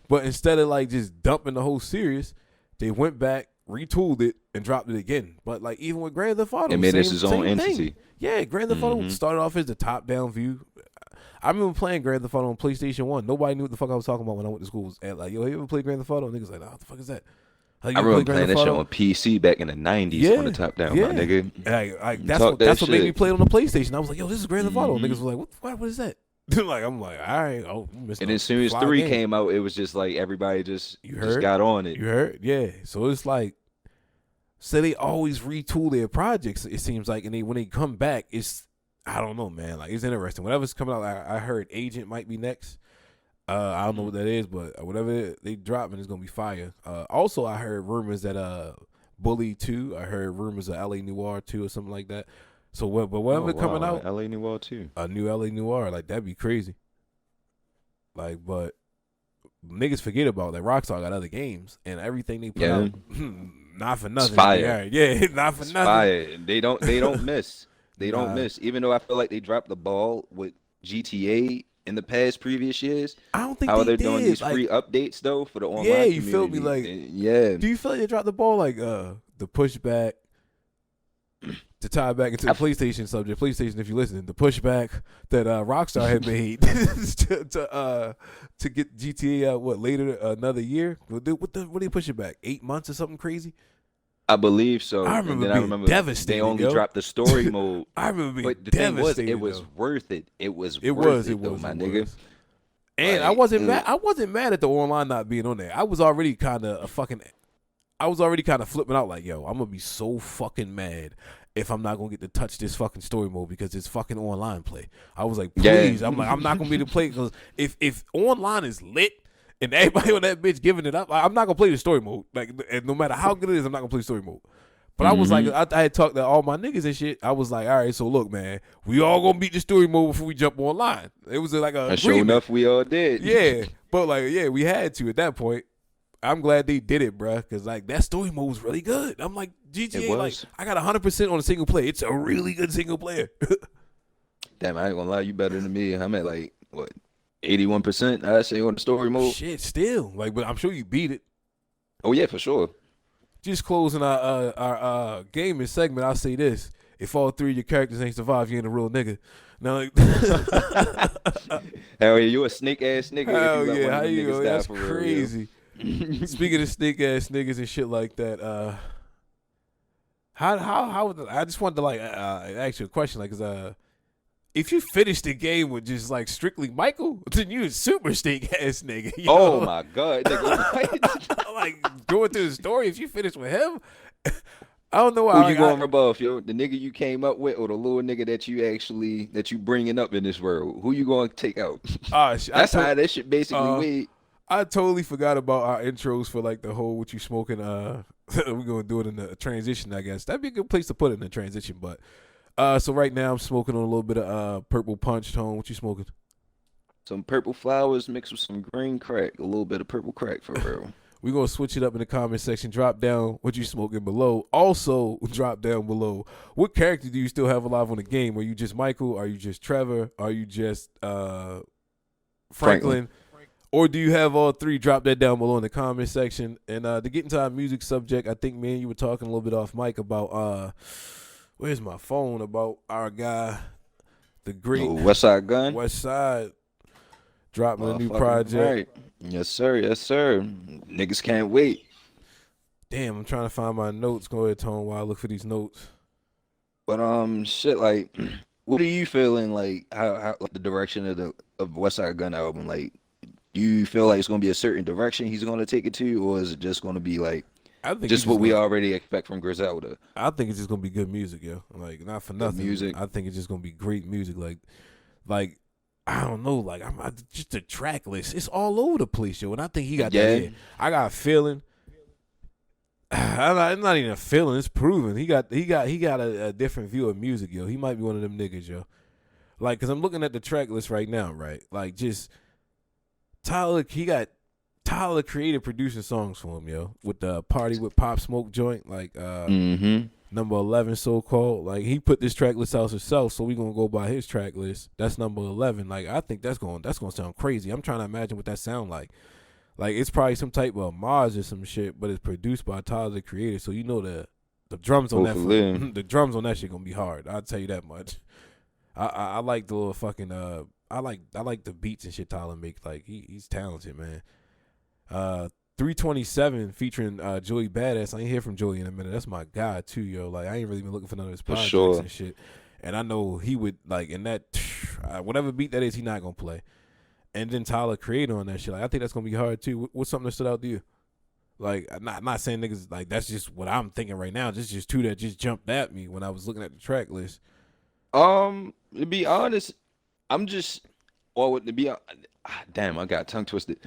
[SPEAKER 1] But instead of like just dumping the whole series, they went back, retooled it, and dropped it again. But like even with Grand Theft Auto,
[SPEAKER 2] And made this
[SPEAKER 1] same
[SPEAKER 2] his own
[SPEAKER 1] thing.
[SPEAKER 2] entity.
[SPEAKER 1] Yeah, Grand Theft Auto
[SPEAKER 2] Hmm.
[SPEAKER 1] started off as the top-down view. I remember playing Grand Theft Auto on PlayStation 1. Nobody knew what the fuck I was talking about when I went to school. And like, yo, you ever play Grand Theft Auto? Niggas like, oh, what the fuck is that? Like,
[SPEAKER 2] I
[SPEAKER 1] you ever play
[SPEAKER 2] remember
[SPEAKER 1] Grand
[SPEAKER 2] playing
[SPEAKER 1] Theft
[SPEAKER 2] that shit
[SPEAKER 1] Auto?
[SPEAKER 2] on PC back in the 90s on the top down,
[SPEAKER 1] yeah.
[SPEAKER 2] my nigga.
[SPEAKER 1] Like
[SPEAKER 2] Talk that
[SPEAKER 1] that's what made
[SPEAKER 2] shit.
[SPEAKER 1] me play it on the PlayStation. I was like, yo, this is Grand Theft Auto.
[SPEAKER 2] Hmm.
[SPEAKER 1] Niggas was like, what is that? Like, I'm like, all right, oh, you missed
[SPEAKER 2] And
[SPEAKER 1] a
[SPEAKER 2] as soon as
[SPEAKER 1] fly
[SPEAKER 2] 3
[SPEAKER 1] game.
[SPEAKER 2] came out, it was just like everybody just
[SPEAKER 1] You
[SPEAKER 2] just
[SPEAKER 1] heard?
[SPEAKER 2] got on it.
[SPEAKER 1] You heard? Yeah. So it's like, so they always retool their projects, it seems like, and when they come back, it's, I don't know, man. Like, it's interesting. Whatever's coming out, I heard Agent might be next. I don't know what that is, but whatever they drop, and it's gonna be fire. Also, I heard rumors that Bully 2. I heard rumors of LA Noir 2 or something like that. So but whatever
[SPEAKER 2] Oh,
[SPEAKER 1] coming
[SPEAKER 2] wow.
[SPEAKER 1] out,
[SPEAKER 2] LA New World too.
[SPEAKER 1] a new LA Noir, like that'd be crazy. Like, but niggas forget about like Rockstar got other games and everything they put
[SPEAKER 2] Yeah.
[SPEAKER 1] out, not for nothing.
[SPEAKER 2] fire.
[SPEAKER 1] Yeah, not for
[SPEAKER 2] It's
[SPEAKER 1] nothing.
[SPEAKER 2] fire. They don't miss. They don't
[SPEAKER 1] Nah.
[SPEAKER 2] miss. Even though I feel like they dropped the ball with GTA in the past previous years.
[SPEAKER 1] I don't think
[SPEAKER 2] How
[SPEAKER 1] they
[SPEAKER 2] they're doing
[SPEAKER 1] did.
[SPEAKER 2] these
[SPEAKER 1] Like,
[SPEAKER 2] free updates though for the online
[SPEAKER 1] yeah,
[SPEAKER 2] community.
[SPEAKER 1] you feel me? Like,
[SPEAKER 2] Yeah.
[SPEAKER 1] do you feel like they dropped the ball? Like, the pushback to tie back into the PlayStation subject. PlayStation, if you're listening, the pushback that Rockstar had made to get GTA out later another year. What they push it back? 8 months or something crazy?
[SPEAKER 2] I believe so.
[SPEAKER 1] I
[SPEAKER 2] And
[SPEAKER 1] remember
[SPEAKER 2] then
[SPEAKER 1] being devastated,
[SPEAKER 2] they only
[SPEAKER 1] yo.
[SPEAKER 2] dropped the story mode.
[SPEAKER 1] I remember being
[SPEAKER 2] But the thing was,
[SPEAKER 1] devastated.
[SPEAKER 2] it was
[SPEAKER 1] though.
[SPEAKER 2] worth it. It was
[SPEAKER 1] It
[SPEAKER 2] worth
[SPEAKER 1] was.
[SPEAKER 2] it
[SPEAKER 1] It
[SPEAKER 2] though,
[SPEAKER 1] was.
[SPEAKER 2] my
[SPEAKER 1] It
[SPEAKER 2] nigga.
[SPEAKER 1] was. And I wasn't mad. I wasn't mad at the online not being on there. I was already kind of flipping out like, yo, I'm gonna be so fucking mad if I'm not gonna get to touch this fucking story mode because it's fucking online play. I was like, please. I'm like, I'm not gonna be able to play because if online is lit and everybody on that bitch giving it up, I'm not gonna play the story mode. Like, and no matter how good it is, I'm not gonna play story mode. But I was like, I had talked to all my niggas and shit. I was like, all right, so look, man, we all gonna beat the story mode before we jump online. It was like a
[SPEAKER 2] sure enough, we all did.
[SPEAKER 1] Yeah, but like, yeah, we had to at that point. I'm glad they did it, bruh, because like that story mode was really good. I'm like, GTA, like I got 100% on a single player. It's a really good single player.
[SPEAKER 2] Damn, I ain't gonna lie, you better than me. I'm at like what 81%. I say on the story mode.
[SPEAKER 1] Shit, still like, but I'm sure you beat it.
[SPEAKER 2] Oh yeah, for sure.
[SPEAKER 1] Just closing our gaming segment, I'll say this: if all three of your characters ain't survive, you ain't a real nigga. Now, like,
[SPEAKER 2] hell yeah, you a snake ass nigga.
[SPEAKER 1] Hell yeah, how you go? That's crazy. Speaking of snake ass niggas and shit like that, how I just wanted to like ask you a question, like, if you finish the game with just like strictly Michael, then you a super snake ass nigga. You know?
[SPEAKER 2] Oh my god, nigga.
[SPEAKER 1] Like going through the story, if you finish with him, I don't know why.
[SPEAKER 2] Who you going above, yo? The nigga you came up with, or the little nigga that you bringing up in this world? Who you going to take out? That's how that shit basically wait.
[SPEAKER 1] I totally forgot about our intros for like the whole what you smoking. We're gonna do it in the transition, I guess. That'd be a good place to put it in the transition. But so right now I'm smoking on a little bit of purple punch tone. What you smoking?
[SPEAKER 2] Some purple flowers mixed with some green crack, a little bit of purple crack for real.
[SPEAKER 1] We're gonna switch it up in the comment section. Drop down what you smoking below. Also drop down below what character do you still have alive on the game? Are you just Michael? Are you just Trevor? Are you just Franklin? Or do you have all three? Drop that down below in the comment section. And to get into our music subject, I think me and you were talking a little bit off mic about where's my phone? About our guy, the great
[SPEAKER 2] West Side Gun.
[SPEAKER 1] West Side dropping a new project.
[SPEAKER 2] Right. Yes, sir. Yes, sir. Niggas can't wait.
[SPEAKER 1] Damn, I'm trying to find my notes. Go ahead, Tone, while I look for these notes.
[SPEAKER 2] But shit, like, what are you feeling like? How like the direction of West Side Gun album? Like, do you feel like it's gonna be a certain direction he's gonna take it to, or is it just gonna be like just what we already expect from Griselda?
[SPEAKER 1] I think it's just gonna be good music, yo. Like, not for nothing.
[SPEAKER 2] Music.
[SPEAKER 1] I think it's just gonna be great music. Like I don't know. Like just the track list. It's all over the place, yo. And I think he got that. Yeah. I got a feeling. I'm not even a feeling. It's proven. He got a different view of music, yo. He might be one of them niggas, yo. Like, cause I'm looking at the track list right now, right? Like, just he got Tyler creative producing songs for him, yo. With the Party with Pop Smoke joint, like number 11, so called. Like, he put this track list out himself, so we gonna go by his track list. That's number 11. Like, I think that's gonna sound crazy. I'm trying to imagine what that sound like. Like, it's probably some type of homage or some shit, but it's produced by Tyler the Creator, so you know the drums on the drums on that shit gonna be hard. I'll tell you that much. I like the little fucking I like the beats and shit Tyler makes. Like, he's talented, man. 327 featuring Joey Badass. I ain't hear from Joey in a minute. That's my guy too, yo. Like, I ain't really been looking for none of his projects and shit. And I know he would, like, in that whatever beat that is, he not gonna play. And then Tyler Creator on that shit. Like, I think that's gonna be hard too. What's something that stood out to you? Like, I'm not saying niggas, like, that's just what I'm thinking right now. Just two that just jumped at me when I was looking at the track list.
[SPEAKER 2] To be honest, damn, I got tongue twisted.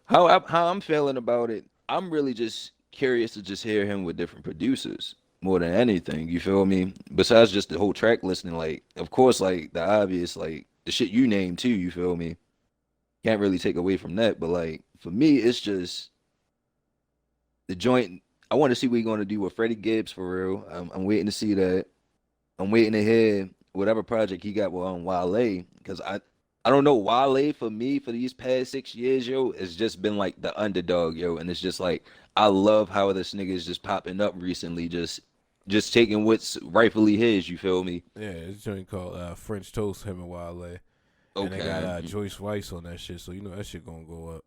[SPEAKER 2] How I'm feeling about it, I'm really just curious to just hear him with different producers more than anything. You feel me? Besides just the whole track listing, like, of course, like the obvious, like the shit you named too. You feel me? Can't really take away from that, but like for me, it's just the joint. I want to see what he's gonna do with Freddie Gibbs for real. I'm waiting to see that. I'm waiting to hear whatever project he got on Wale, because I don't know, Wale for me for these past 6 years, yo, it's just been like the underdog, yo, and it's just like I love how this nigga is just popping up recently, just taking what's rightfully his. You feel me?
[SPEAKER 1] Yeah, it's a joint called French Toast, him and Wale.
[SPEAKER 2] Okay.
[SPEAKER 1] And they got Joyce Weiss on that shit, so you know that shit gonna go up.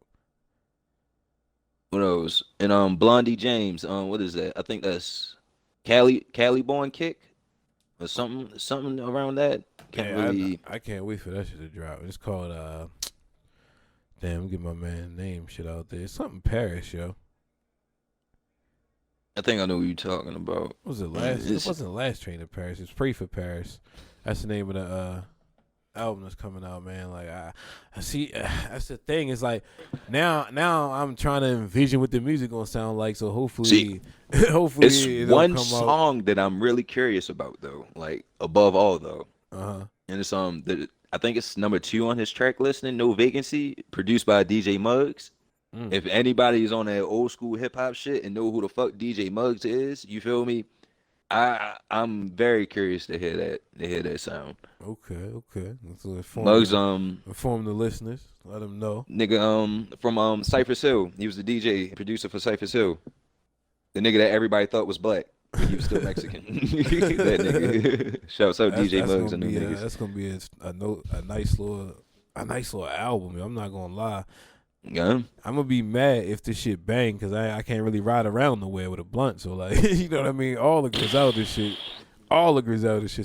[SPEAKER 2] Who knows? And Blondie James, what is that? I think that's Cali Born Kick or something around that.
[SPEAKER 1] I can't wait for that shit to drop. It's called Damn, get my man name shit out there. It's something Paris, yo.
[SPEAKER 2] I think I know what you're talking about.
[SPEAKER 1] What was it last? It wasn't the last train to Paris. It's Pray for Paris. That's the name of the album that's coming out, man. Like I see. That's the thing. It's like now I'm trying to envision what the music gonna sound like. So hopefully, hopefully
[SPEAKER 2] it's one song that I'm really curious about though. Like above all though. And it's I think it's number 2 on his track listing. No Vacancy, produced by DJ Muggs. If anybody's on that old school hip hop shit and know who the fuck DJ Muggs is, you feel me? I'm very curious to hear that sound.
[SPEAKER 1] Okay. So
[SPEAKER 2] Muggs
[SPEAKER 1] inform the listeners. Let them know.
[SPEAKER 2] Nigga from Cypress Hill. He was the DJ and producer for Cypress Hill. The nigga that everybody thought was black. But he was still Mexican. That nigga. Shouts out DJ Muggs and them niggas.
[SPEAKER 1] That's gonna be a nice little album. I'm not gonna lie.
[SPEAKER 2] Yeah.
[SPEAKER 1] I'm gonna be mad if this shit bang because I can't really ride around nowhere with a blunt. So like, you know what I mean? All the Griselda shit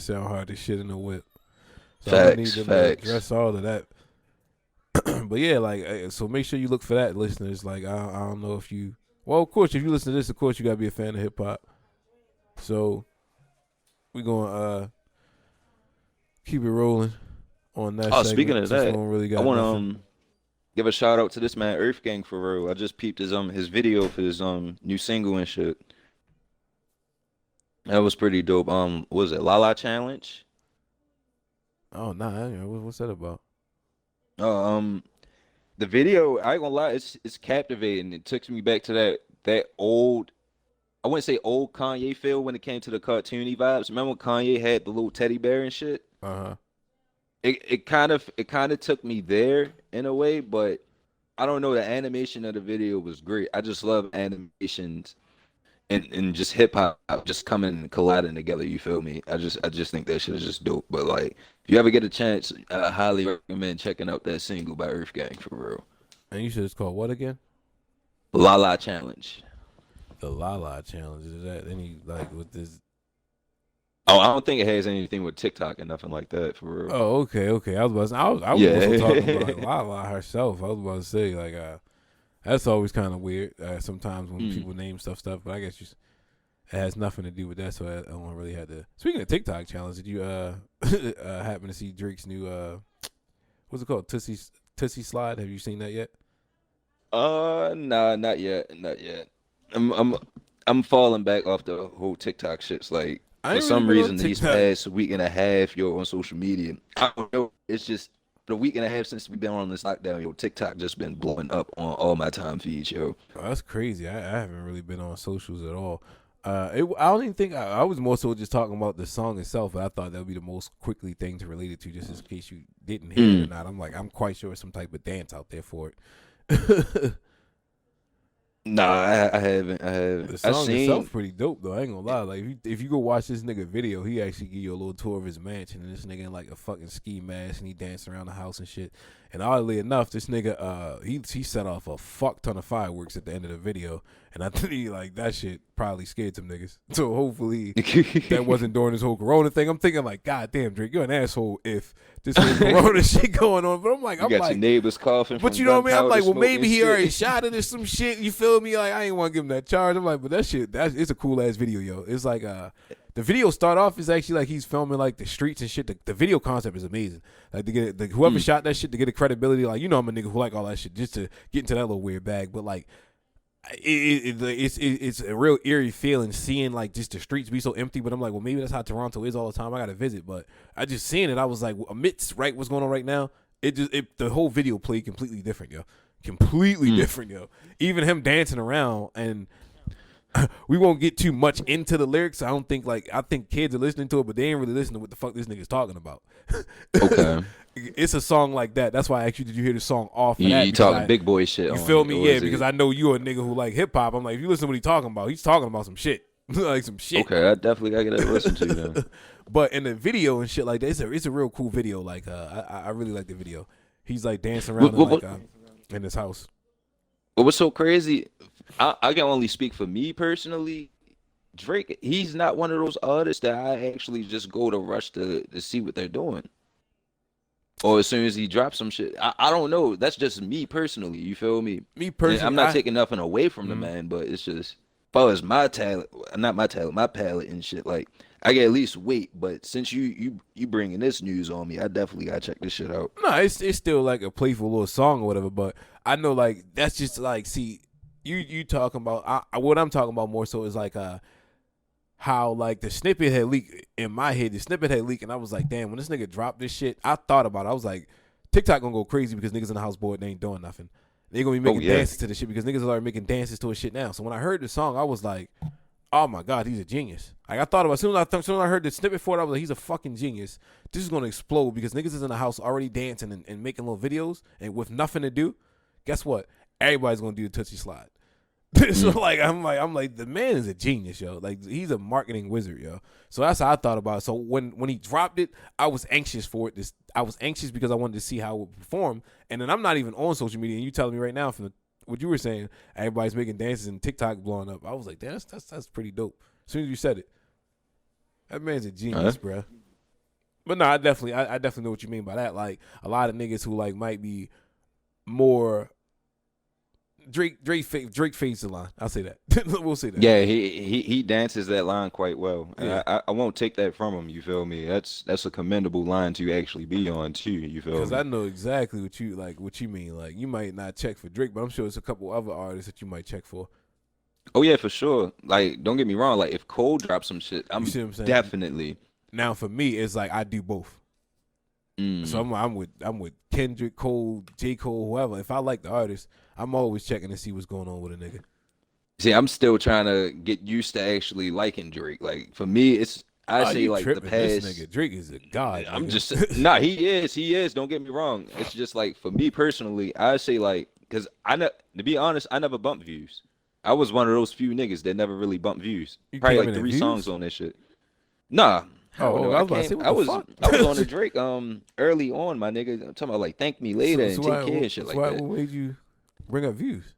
[SPEAKER 1] sound hard as shit in the whip. So I need to address all of that. But yeah, like, so make sure you look for that, listeners. Like, I don't know if you. Well, of course, if you listen to this, of course, you gotta be a fan of hip hop. So we gonna keep it rolling on that.
[SPEAKER 2] Oh, speaking of that, I want
[SPEAKER 1] to
[SPEAKER 2] give a shout out to this man Earth Gang for real. I just peeped his video for his new single and shit. That was pretty dope. What was it La La Challenge?
[SPEAKER 1] Oh nah, what's that about?
[SPEAKER 2] The video, I ain't gonna lie, it's captivating. It took me back to that old, I wouldn't say old Kanye feel when it came to the cartoony vibes. Remember when Kanye had the little teddy bear and shit? It kind of took me there in a way, but I don't know. The animation of the video was great. I just love animations and just hip hop just coming and colliding together. You feel me? I just think that shit is just dope. But like, if you ever get a chance, I highly recommend checking out that single by Earth Gang for real.
[SPEAKER 1] And you said it's called what again?
[SPEAKER 2] La La Challenge.
[SPEAKER 1] The La La Challenge. Is that any like with this?
[SPEAKER 2] Oh, I don't think it has anything with TikTok and nothing like that for real.
[SPEAKER 1] Oh, okay. I was also talking about like Lala herself. I was about to say like that's always kind of weird sometimes when people name stuff, but I guess it has nothing to do with that. So I don't really have to. Speaking of TikTok challenge, did you happen to see Drake's new what's it called, Tootsie Slide? Have you seen that yet?
[SPEAKER 2] Nah, not yet. I'm falling back off the whole TikTok shits. Like, for some reason, these past week and a half, on social media, I don't know. It's just the week and a half since we've been on this lockdown, TikTok just been blowing up on all my time feeds, Oh,
[SPEAKER 1] that's crazy. I haven't really been on socials at all. I don't even think I was more so just talking about the song itself. But I thought that would be the most quickly thing to relate it to, just in case you didn't hear it or not. I'm quite sure some type of dance out there for it.
[SPEAKER 2] Nah, I haven't.
[SPEAKER 1] The song itself pretty dope though. I ain't gonna lie. Like if you go watch this nigga video, he actually give you a little tour of his mansion, and this nigga in like a fucking ski mask, and he dancing around the house and shit. And oddly enough, this nigga he set off a fuck ton of fireworks at the end of the video, and I think like that shit probably scared some niggas. So hopefully that wasn't during this whole Corona thing. I'm thinking like, God damn, Drake, you're an asshole if this whole Corona shit going on. But I'm like,
[SPEAKER 2] your neighbors coughing.
[SPEAKER 1] But you know what I mean? I'm like, well, maybe he already shot it or some shit. You feel me? Like I ain't want to give him that charge. I'm like, but it's a cool ass video, yo. It's like the video start off is actually like he's filming like the streets and shit. The video concept is amazing. Like to get whoever shot that shit to get the credibility. Like, you know, I'm a nigga who like all that shit just to get into that little weird bag. But like, it's a real eerie feeling seeing like just the streets be so empty. But I'm like, well, maybe that's how Toronto is all the time. I gotta visit. But I just seeing it, I was like, amidst what's going on right now, the whole video played completely different, yo. Completely different, yo. Even him dancing around, and we won't get too much into the lyrics. I think kids are listening to it, but they ain't really listening to what the fuck this nigga's talking about.
[SPEAKER 2] Okay.
[SPEAKER 1] It's a song like that. That's why I asked you, did you hear the song off of that?
[SPEAKER 2] You talking big boy shit.
[SPEAKER 1] You feel me? Yeah, because I know you a nigga who like hip hop. I'm like, if you listen to what he's talking about some shit. Like some shit.
[SPEAKER 2] Okay, I definitely gotta get a listen to them.
[SPEAKER 1] But in the video and shit like that, it's a real cool video. Like I really like the video. He's like dancing around in his house.
[SPEAKER 2] But what's so crazy, I can only speak for me personally. Drake, he's not one of those artists that I actually just go to rush to see what they're doing. Or as soon as he drops some shit. I don't know. That's just me personally. You feel me?
[SPEAKER 1] Me
[SPEAKER 2] And I'm
[SPEAKER 1] personally,
[SPEAKER 2] not taking nothing away from the
[SPEAKER 1] mm,
[SPEAKER 2] man, but it's just, as far as my talent, not my talent, my palate and shit. Like I can at least wait. But since you bringing this news on me, I definitely gotta check this shit out.
[SPEAKER 1] no, it's still like a playful little song or whatever. But I know like that's just like see you talking about what I'm talking about more so is like how like the snippet had leaked in my head. The snippet had leaked, and I was like, damn, when this nigga dropped this shit, I thought about it. I was like, TikTok gonna go crazy because niggas in the house bored, they ain't doing nothing. They gonna be
[SPEAKER 2] Oh
[SPEAKER 1] making
[SPEAKER 2] yeah.
[SPEAKER 1] dances to the shit because niggas are already making dances to a shit now. So when I heard the song, I was like, oh my god, he's a genius. Like I thought about as soon as I heard the snippet for it, I was like, he's a fucking genius. This is gonna explode because niggas is in the house already dancing and making little videos and with nothing to do. Guess what? Everybody's gonna do the Tootsie Slide. So like I'm like the man is a genius, yo. Like he's a marketing wizard, yo. So that's how I thought about it. So when he dropped it, I was anxious for it. I was anxious because I wanted to see how it would perform. And then I'm not even on social media, and you telling me right now from what you were saying, everybody's making dances and TikTok blowing up. I was like, damn, that's pretty dope. As soon as you said it, that man's a genius, bruh. But no, I definitely know what you mean by that. Like a lot of niggas who like might be more Drake fades the line. I'll say that. We'll say that.
[SPEAKER 2] Yeah, he dances that line quite well. And
[SPEAKER 1] Yeah.
[SPEAKER 2] I won't take that from him, you feel me? That's a commendable line to actually be on too, you feel
[SPEAKER 1] Because
[SPEAKER 2] me?
[SPEAKER 1] I know exactly what you mean. Like you might not check for Drake, but I'm sure there's a couple other artists that you might check for.
[SPEAKER 2] Oh yeah, for sure. Like, don't get me wrong, like if Cole drops some shit,
[SPEAKER 1] You
[SPEAKER 2] I'm
[SPEAKER 1] see what I'm saying?
[SPEAKER 2] definitely
[SPEAKER 1] Now for me, it's like I do both. So
[SPEAKER 2] mm.
[SPEAKER 1] I'm with Kendrick, Cole, J. Cole, whoever. If I like the artist, I'm always checking to see what's going on with a nigga.
[SPEAKER 2] See, I'm still trying to get used to actually liking Drake. Like for me, it's I
[SPEAKER 1] Oh,
[SPEAKER 2] say
[SPEAKER 1] you
[SPEAKER 2] like the
[SPEAKER 1] tripping? This
[SPEAKER 2] past.
[SPEAKER 1] nigga Drake is a god.
[SPEAKER 2] I'm
[SPEAKER 1] Nigga.
[SPEAKER 2] just nah. He is. Don't get me wrong. It's just like for me personally, I say like because to be honest, I never bumped views. I was one of those few niggas that never really bumped views.
[SPEAKER 1] You
[SPEAKER 2] Probably
[SPEAKER 1] came
[SPEAKER 2] like
[SPEAKER 1] in at
[SPEAKER 2] three songs
[SPEAKER 1] views?
[SPEAKER 2] on that shit. Nah, hell
[SPEAKER 1] Oh,
[SPEAKER 2] no.
[SPEAKER 1] I
[SPEAKER 2] I
[SPEAKER 1] was about to say
[SPEAKER 2] came.
[SPEAKER 1] what
[SPEAKER 2] I
[SPEAKER 1] the
[SPEAKER 2] was
[SPEAKER 1] fuck.
[SPEAKER 2] I was on the Drake early on, my nigga. I'm talking about like thank me later and take care and shit like that.
[SPEAKER 1] What made you bring up views?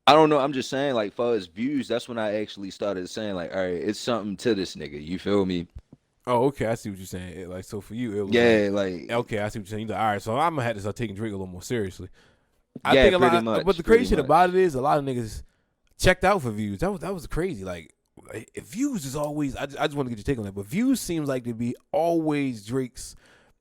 [SPEAKER 2] I don't know. I'm just saying, like, far as views, that's when I actually started saying, like, all right, it's something to this nigga. You feel me?
[SPEAKER 1] Oh, okay, I see what you're saying. Like, so for you, it was like,
[SPEAKER 2] Yeah, like,
[SPEAKER 1] okay, I see what you're saying. You're like, all right, so I'm gonna have to start taking Drake a little more seriously. I
[SPEAKER 2] yeah,
[SPEAKER 1] think a
[SPEAKER 2] pretty
[SPEAKER 1] lot, but
[SPEAKER 2] much,
[SPEAKER 1] the
[SPEAKER 2] pretty
[SPEAKER 1] crazy shit about
[SPEAKER 2] much.
[SPEAKER 1] it is a lot of niggas checked out for views. That was crazy. Like, if views is always, I just want to get your take on that. But views seems like to be always Drake's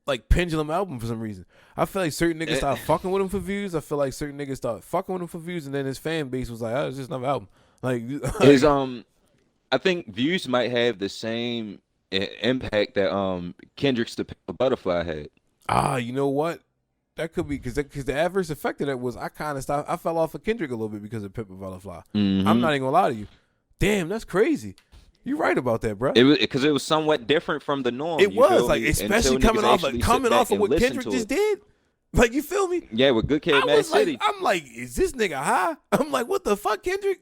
[SPEAKER 1] like pendulum album for some reason. I feel like certain niggas
[SPEAKER 2] Eh,
[SPEAKER 1] start fucking with him for views. I feel like certain niggas start fucking with him for views, and then his fan base was like, oh, it's just another album. Like,
[SPEAKER 2] His
[SPEAKER 1] like
[SPEAKER 2] I think views might have the same impact that Kendrick's "The Pimp a Butterfly" had.
[SPEAKER 1] you know what? That could be because the adverse effect of that was I kind of stopped. I fell off of Kendrick a little bit because of Pimp a Butterfly. I'm
[SPEAKER 2] Mm-hmm.
[SPEAKER 1] not even gonna lie to you. Damn, that's crazy. You right about that, bro.
[SPEAKER 2] It was because it was somewhat different from the norm.
[SPEAKER 1] It
[SPEAKER 2] You
[SPEAKER 1] was
[SPEAKER 2] feel
[SPEAKER 1] like,
[SPEAKER 2] me?
[SPEAKER 1] especially
[SPEAKER 2] Until niggas actually sit
[SPEAKER 1] coming
[SPEAKER 2] back
[SPEAKER 1] off of
[SPEAKER 2] and
[SPEAKER 1] what
[SPEAKER 2] listen
[SPEAKER 1] Kendrick
[SPEAKER 2] to
[SPEAKER 1] just
[SPEAKER 2] it.
[SPEAKER 1] did. Like, you feel me?
[SPEAKER 2] Yeah, with Good Kid,
[SPEAKER 1] I
[SPEAKER 2] Mad
[SPEAKER 1] was like,
[SPEAKER 2] City.
[SPEAKER 1] I'm like, is this nigga high? I'm like, what the fuck, Kendrick?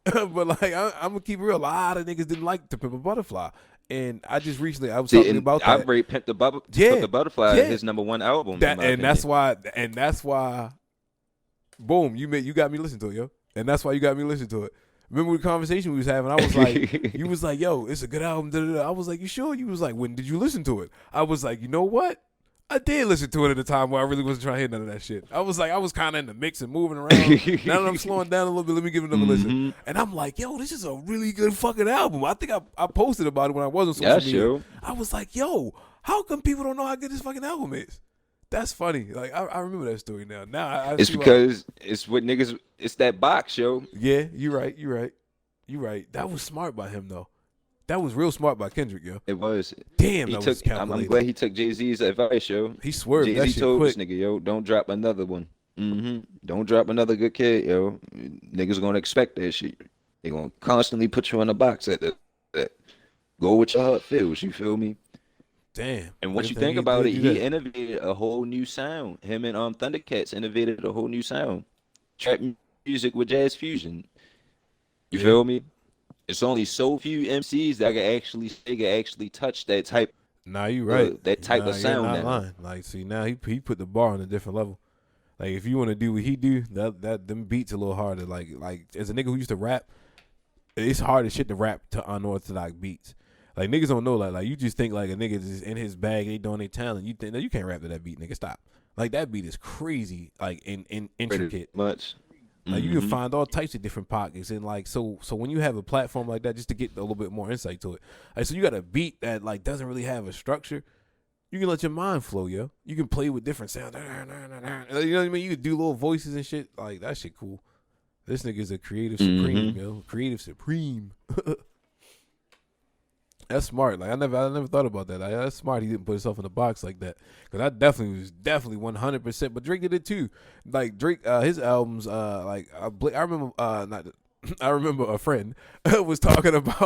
[SPEAKER 1] But like, I'm gonna keep it real. A lot of niggas didn't like To Pimp a Butterfly, and I just recently I was
[SPEAKER 2] See,
[SPEAKER 1] talking
[SPEAKER 2] and
[SPEAKER 1] about
[SPEAKER 2] I
[SPEAKER 1] that.
[SPEAKER 2] rate Pimp
[SPEAKER 1] Yeah,
[SPEAKER 2] the Butterfly
[SPEAKER 1] yeah.
[SPEAKER 2] his #1 album in
[SPEAKER 1] That
[SPEAKER 2] my
[SPEAKER 1] and that's
[SPEAKER 2] opinion.
[SPEAKER 1] why boom, you got me listen to it, yo. And that's why you got me listen to it. Remember the conversation we was having? I was like, you was like, yo, it's a good album. Da, da, da. I was like, you sure? You was like, when did you listen to it? I was like, you know what? I did listen to it at a time where I really wasn't trying to hear none of that shit. I was like, I was kind of in the mix and moving around. Now that I'm slowing down a little bit, let me give it another listen.
[SPEAKER 2] hmm
[SPEAKER 1] And I'm like, yo, this is a really good fucking album. I think I posted about it when I was on
[SPEAKER 2] Yeah,
[SPEAKER 1] social media.
[SPEAKER 2] sure.
[SPEAKER 1] I was like, yo, how come people don't know how good this fucking album is? That's funny. Like, I remember that story now. Now I
[SPEAKER 2] It's
[SPEAKER 1] see why.
[SPEAKER 2] because it's what niggas. It's that box, yo.
[SPEAKER 1] Yeah, you're right. You're right. You're right. That was smart by him, though. That was real smart by Kendrick, yo.
[SPEAKER 2] It was.
[SPEAKER 1] Damn,
[SPEAKER 2] He
[SPEAKER 1] that
[SPEAKER 2] took.
[SPEAKER 1] was
[SPEAKER 2] I'm
[SPEAKER 1] calculated.
[SPEAKER 2] glad he took Jay Z's advice, yo.
[SPEAKER 1] He swerved
[SPEAKER 2] Jay
[SPEAKER 1] that
[SPEAKER 2] Z
[SPEAKER 1] shit
[SPEAKER 2] told this
[SPEAKER 1] quick.
[SPEAKER 2] nigga, yo, don't drop another one. Don't drop another Good Kid, yo. Niggas gonna expect that shit. They gonna constantly put you in a box at that. Go with your heart feels. You feel me?
[SPEAKER 1] Damn.
[SPEAKER 2] And once
[SPEAKER 1] Good
[SPEAKER 2] you
[SPEAKER 1] thing
[SPEAKER 2] think
[SPEAKER 1] he
[SPEAKER 2] about
[SPEAKER 1] did
[SPEAKER 2] it,
[SPEAKER 1] do
[SPEAKER 2] he
[SPEAKER 1] that.
[SPEAKER 2] innovated a whole new sound. Him and Thundercats innovated a whole new sound. Trap music with jazz fusion. You
[SPEAKER 1] Yeah.
[SPEAKER 2] feel me? It's only so few MCs that can actually touch
[SPEAKER 1] Nah, you right.
[SPEAKER 2] that type
[SPEAKER 1] Nah,
[SPEAKER 2] of
[SPEAKER 1] you're
[SPEAKER 2] sound
[SPEAKER 1] not
[SPEAKER 2] now.
[SPEAKER 1] lying. Like, see, now he put the bar on a different level. Like, if you want to do what he do, that them beats a little harder. Like as a nigga who used to rap, it's hard as shit to rap to unorthodox beats. Like niggas don't know like you just think like a nigga is in his bag, they doing their talent. You think no, you can't rap to that beat, nigga. Stop. Like that beat is crazy, like in
[SPEAKER 2] Pretty
[SPEAKER 1] intricate.
[SPEAKER 2] much.
[SPEAKER 1] Like you can find all types of different pockets, and like so when you have a platform like that, just to get a little bit more insight to it, like so you got a beat that like doesn't really have a structure. You can let your mind flow, yo. You can play with different sounds. You know what I mean? You can do little voices and shit. Like that shit cool. This nigga's a creative supreme, yo. Creative supreme. That's smart. Like I never thought about that. Like, that's smart. He didn't put himself in a box like that. Cause I definitely was 100%. But Drake did it too. Like Drake, his albums, like I remember, I remember a friend was talking about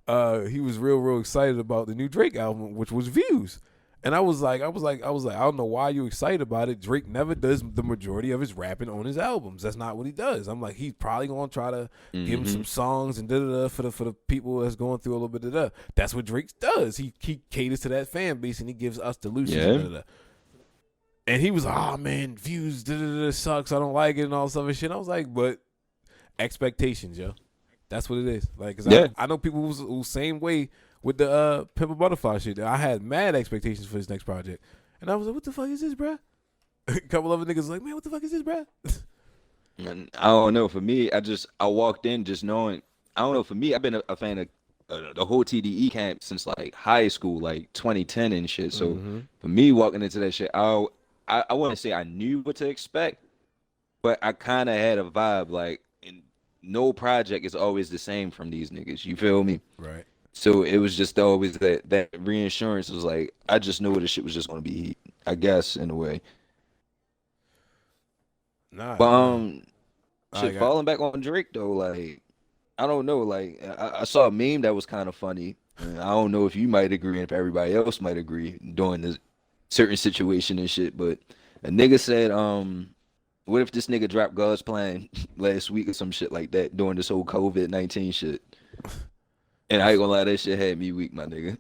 [SPEAKER 1] how he was real excited about the new Drake album, which was Views. And I was like, I don't know why you excited about it. Drake never does the majority of his rapping on his albums. That's not what he does. I'm like, he's probably gonna try to give him some songs and for the people that's going through a little bit of that. That's what Drake does. He caters to that fan base and he gives us the loose. And he was like, oh man, Views sucks. I don't like it and all this other shit. I was like, but expectations, yo. That's what it is. Like, cause I know people who same way with the Pimp a Butterfly shit. I had mad expectations for this next project. And I was like, what the fuck is this, bruh? A couple other niggas was like, man, what the fuck is this, bruh?
[SPEAKER 2] And I don't know. For me, I walked in just knowing. I don't know. For me, I've been a fan of the whole TDE camp since like high school, like 2010 and shit. So for me, walking into that shit, I wouldn't say I knew what to expect, but I kind of had a vibe like, no project is always the same from these niggas. You feel me?
[SPEAKER 1] Right.
[SPEAKER 2] So it was just always that reassurance was like, I just knew the shit was just gonna be heat, I guess, in a way. But falling back on Drake though, like I don't know, like I saw a meme that was kind of funny. And I don't know if you might agree and if everybody else might agree during this certain situation and shit, but a nigga said, what if this nigga dropped God's Plan last week or some shit like that during this whole COVID-19 shit? And I ain't gonna lie, that shit had me weak, my nigga.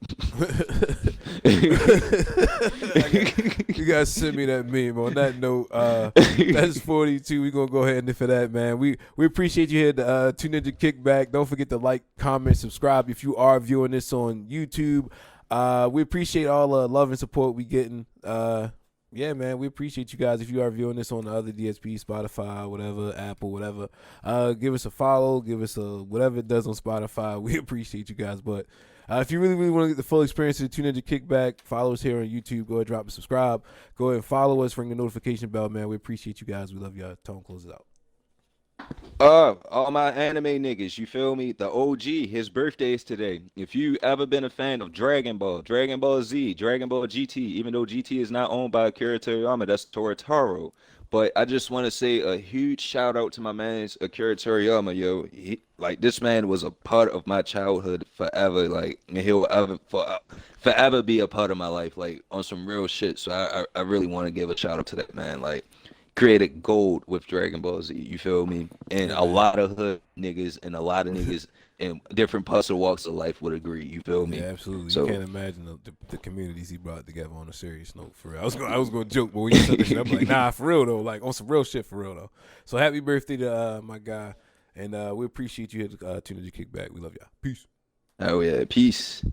[SPEAKER 1] You guys send me that meme. On that note, that's 42. We gonna go ahead and for that, man. We appreciate you here at the Two Ninja Kickback. Don't forget to like, comment, subscribe if you are viewing this on YouTube. We appreciate all the love and support we getting. Yeah, man, we appreciate you guys. If you are viewing this on the other DSP, Spotify, whatever, Apple, whatever, give us a follow, give us a whatever it does on Spotify. We appreciate you guys. But if you really want to get the full experience of the Two Ninja Kickback, follow us here on YouTube. Go ahead, drop a subscribe. Go ahead and follow us, ring the notification bell, man. We appreciate you guys. We love y'all. Tone, close it out.
[SPEAKER 2] All my anime niggas, you feel me? The OG, his birthday is today. If you ever been a fan of Dragon Ball, Dragon Ball Z, Dragon Ball GT, even though GT is not owned by Akira Toriyama, that's Toritaro. But I just want to say a huge shout out to my man Akira Toriyama, yo. Like this man was a part of my childhood forever, like, and he'll forever be a part of my life, like on some real shit. So I really want to give a shout out to that man, like. Created gold with Dragon Ball Z, you feel me? And a lot of hood niggas and a lot of niggas in different parts of walks of life would agree, you feel me?
[SPEAKER 1] Yeah, absolutely. So, you can't imagine the communities he brought together on a serious note, for real. I was gonna joke, but when you said this shit, I'm like, nah, for real though, like on some real shit, for real though. So happy birthday to my guy, and we appreciate you here at Two Ninja Kickback. We love y'all. Peace.
[SPEAKER 2] Oh yeah, peace.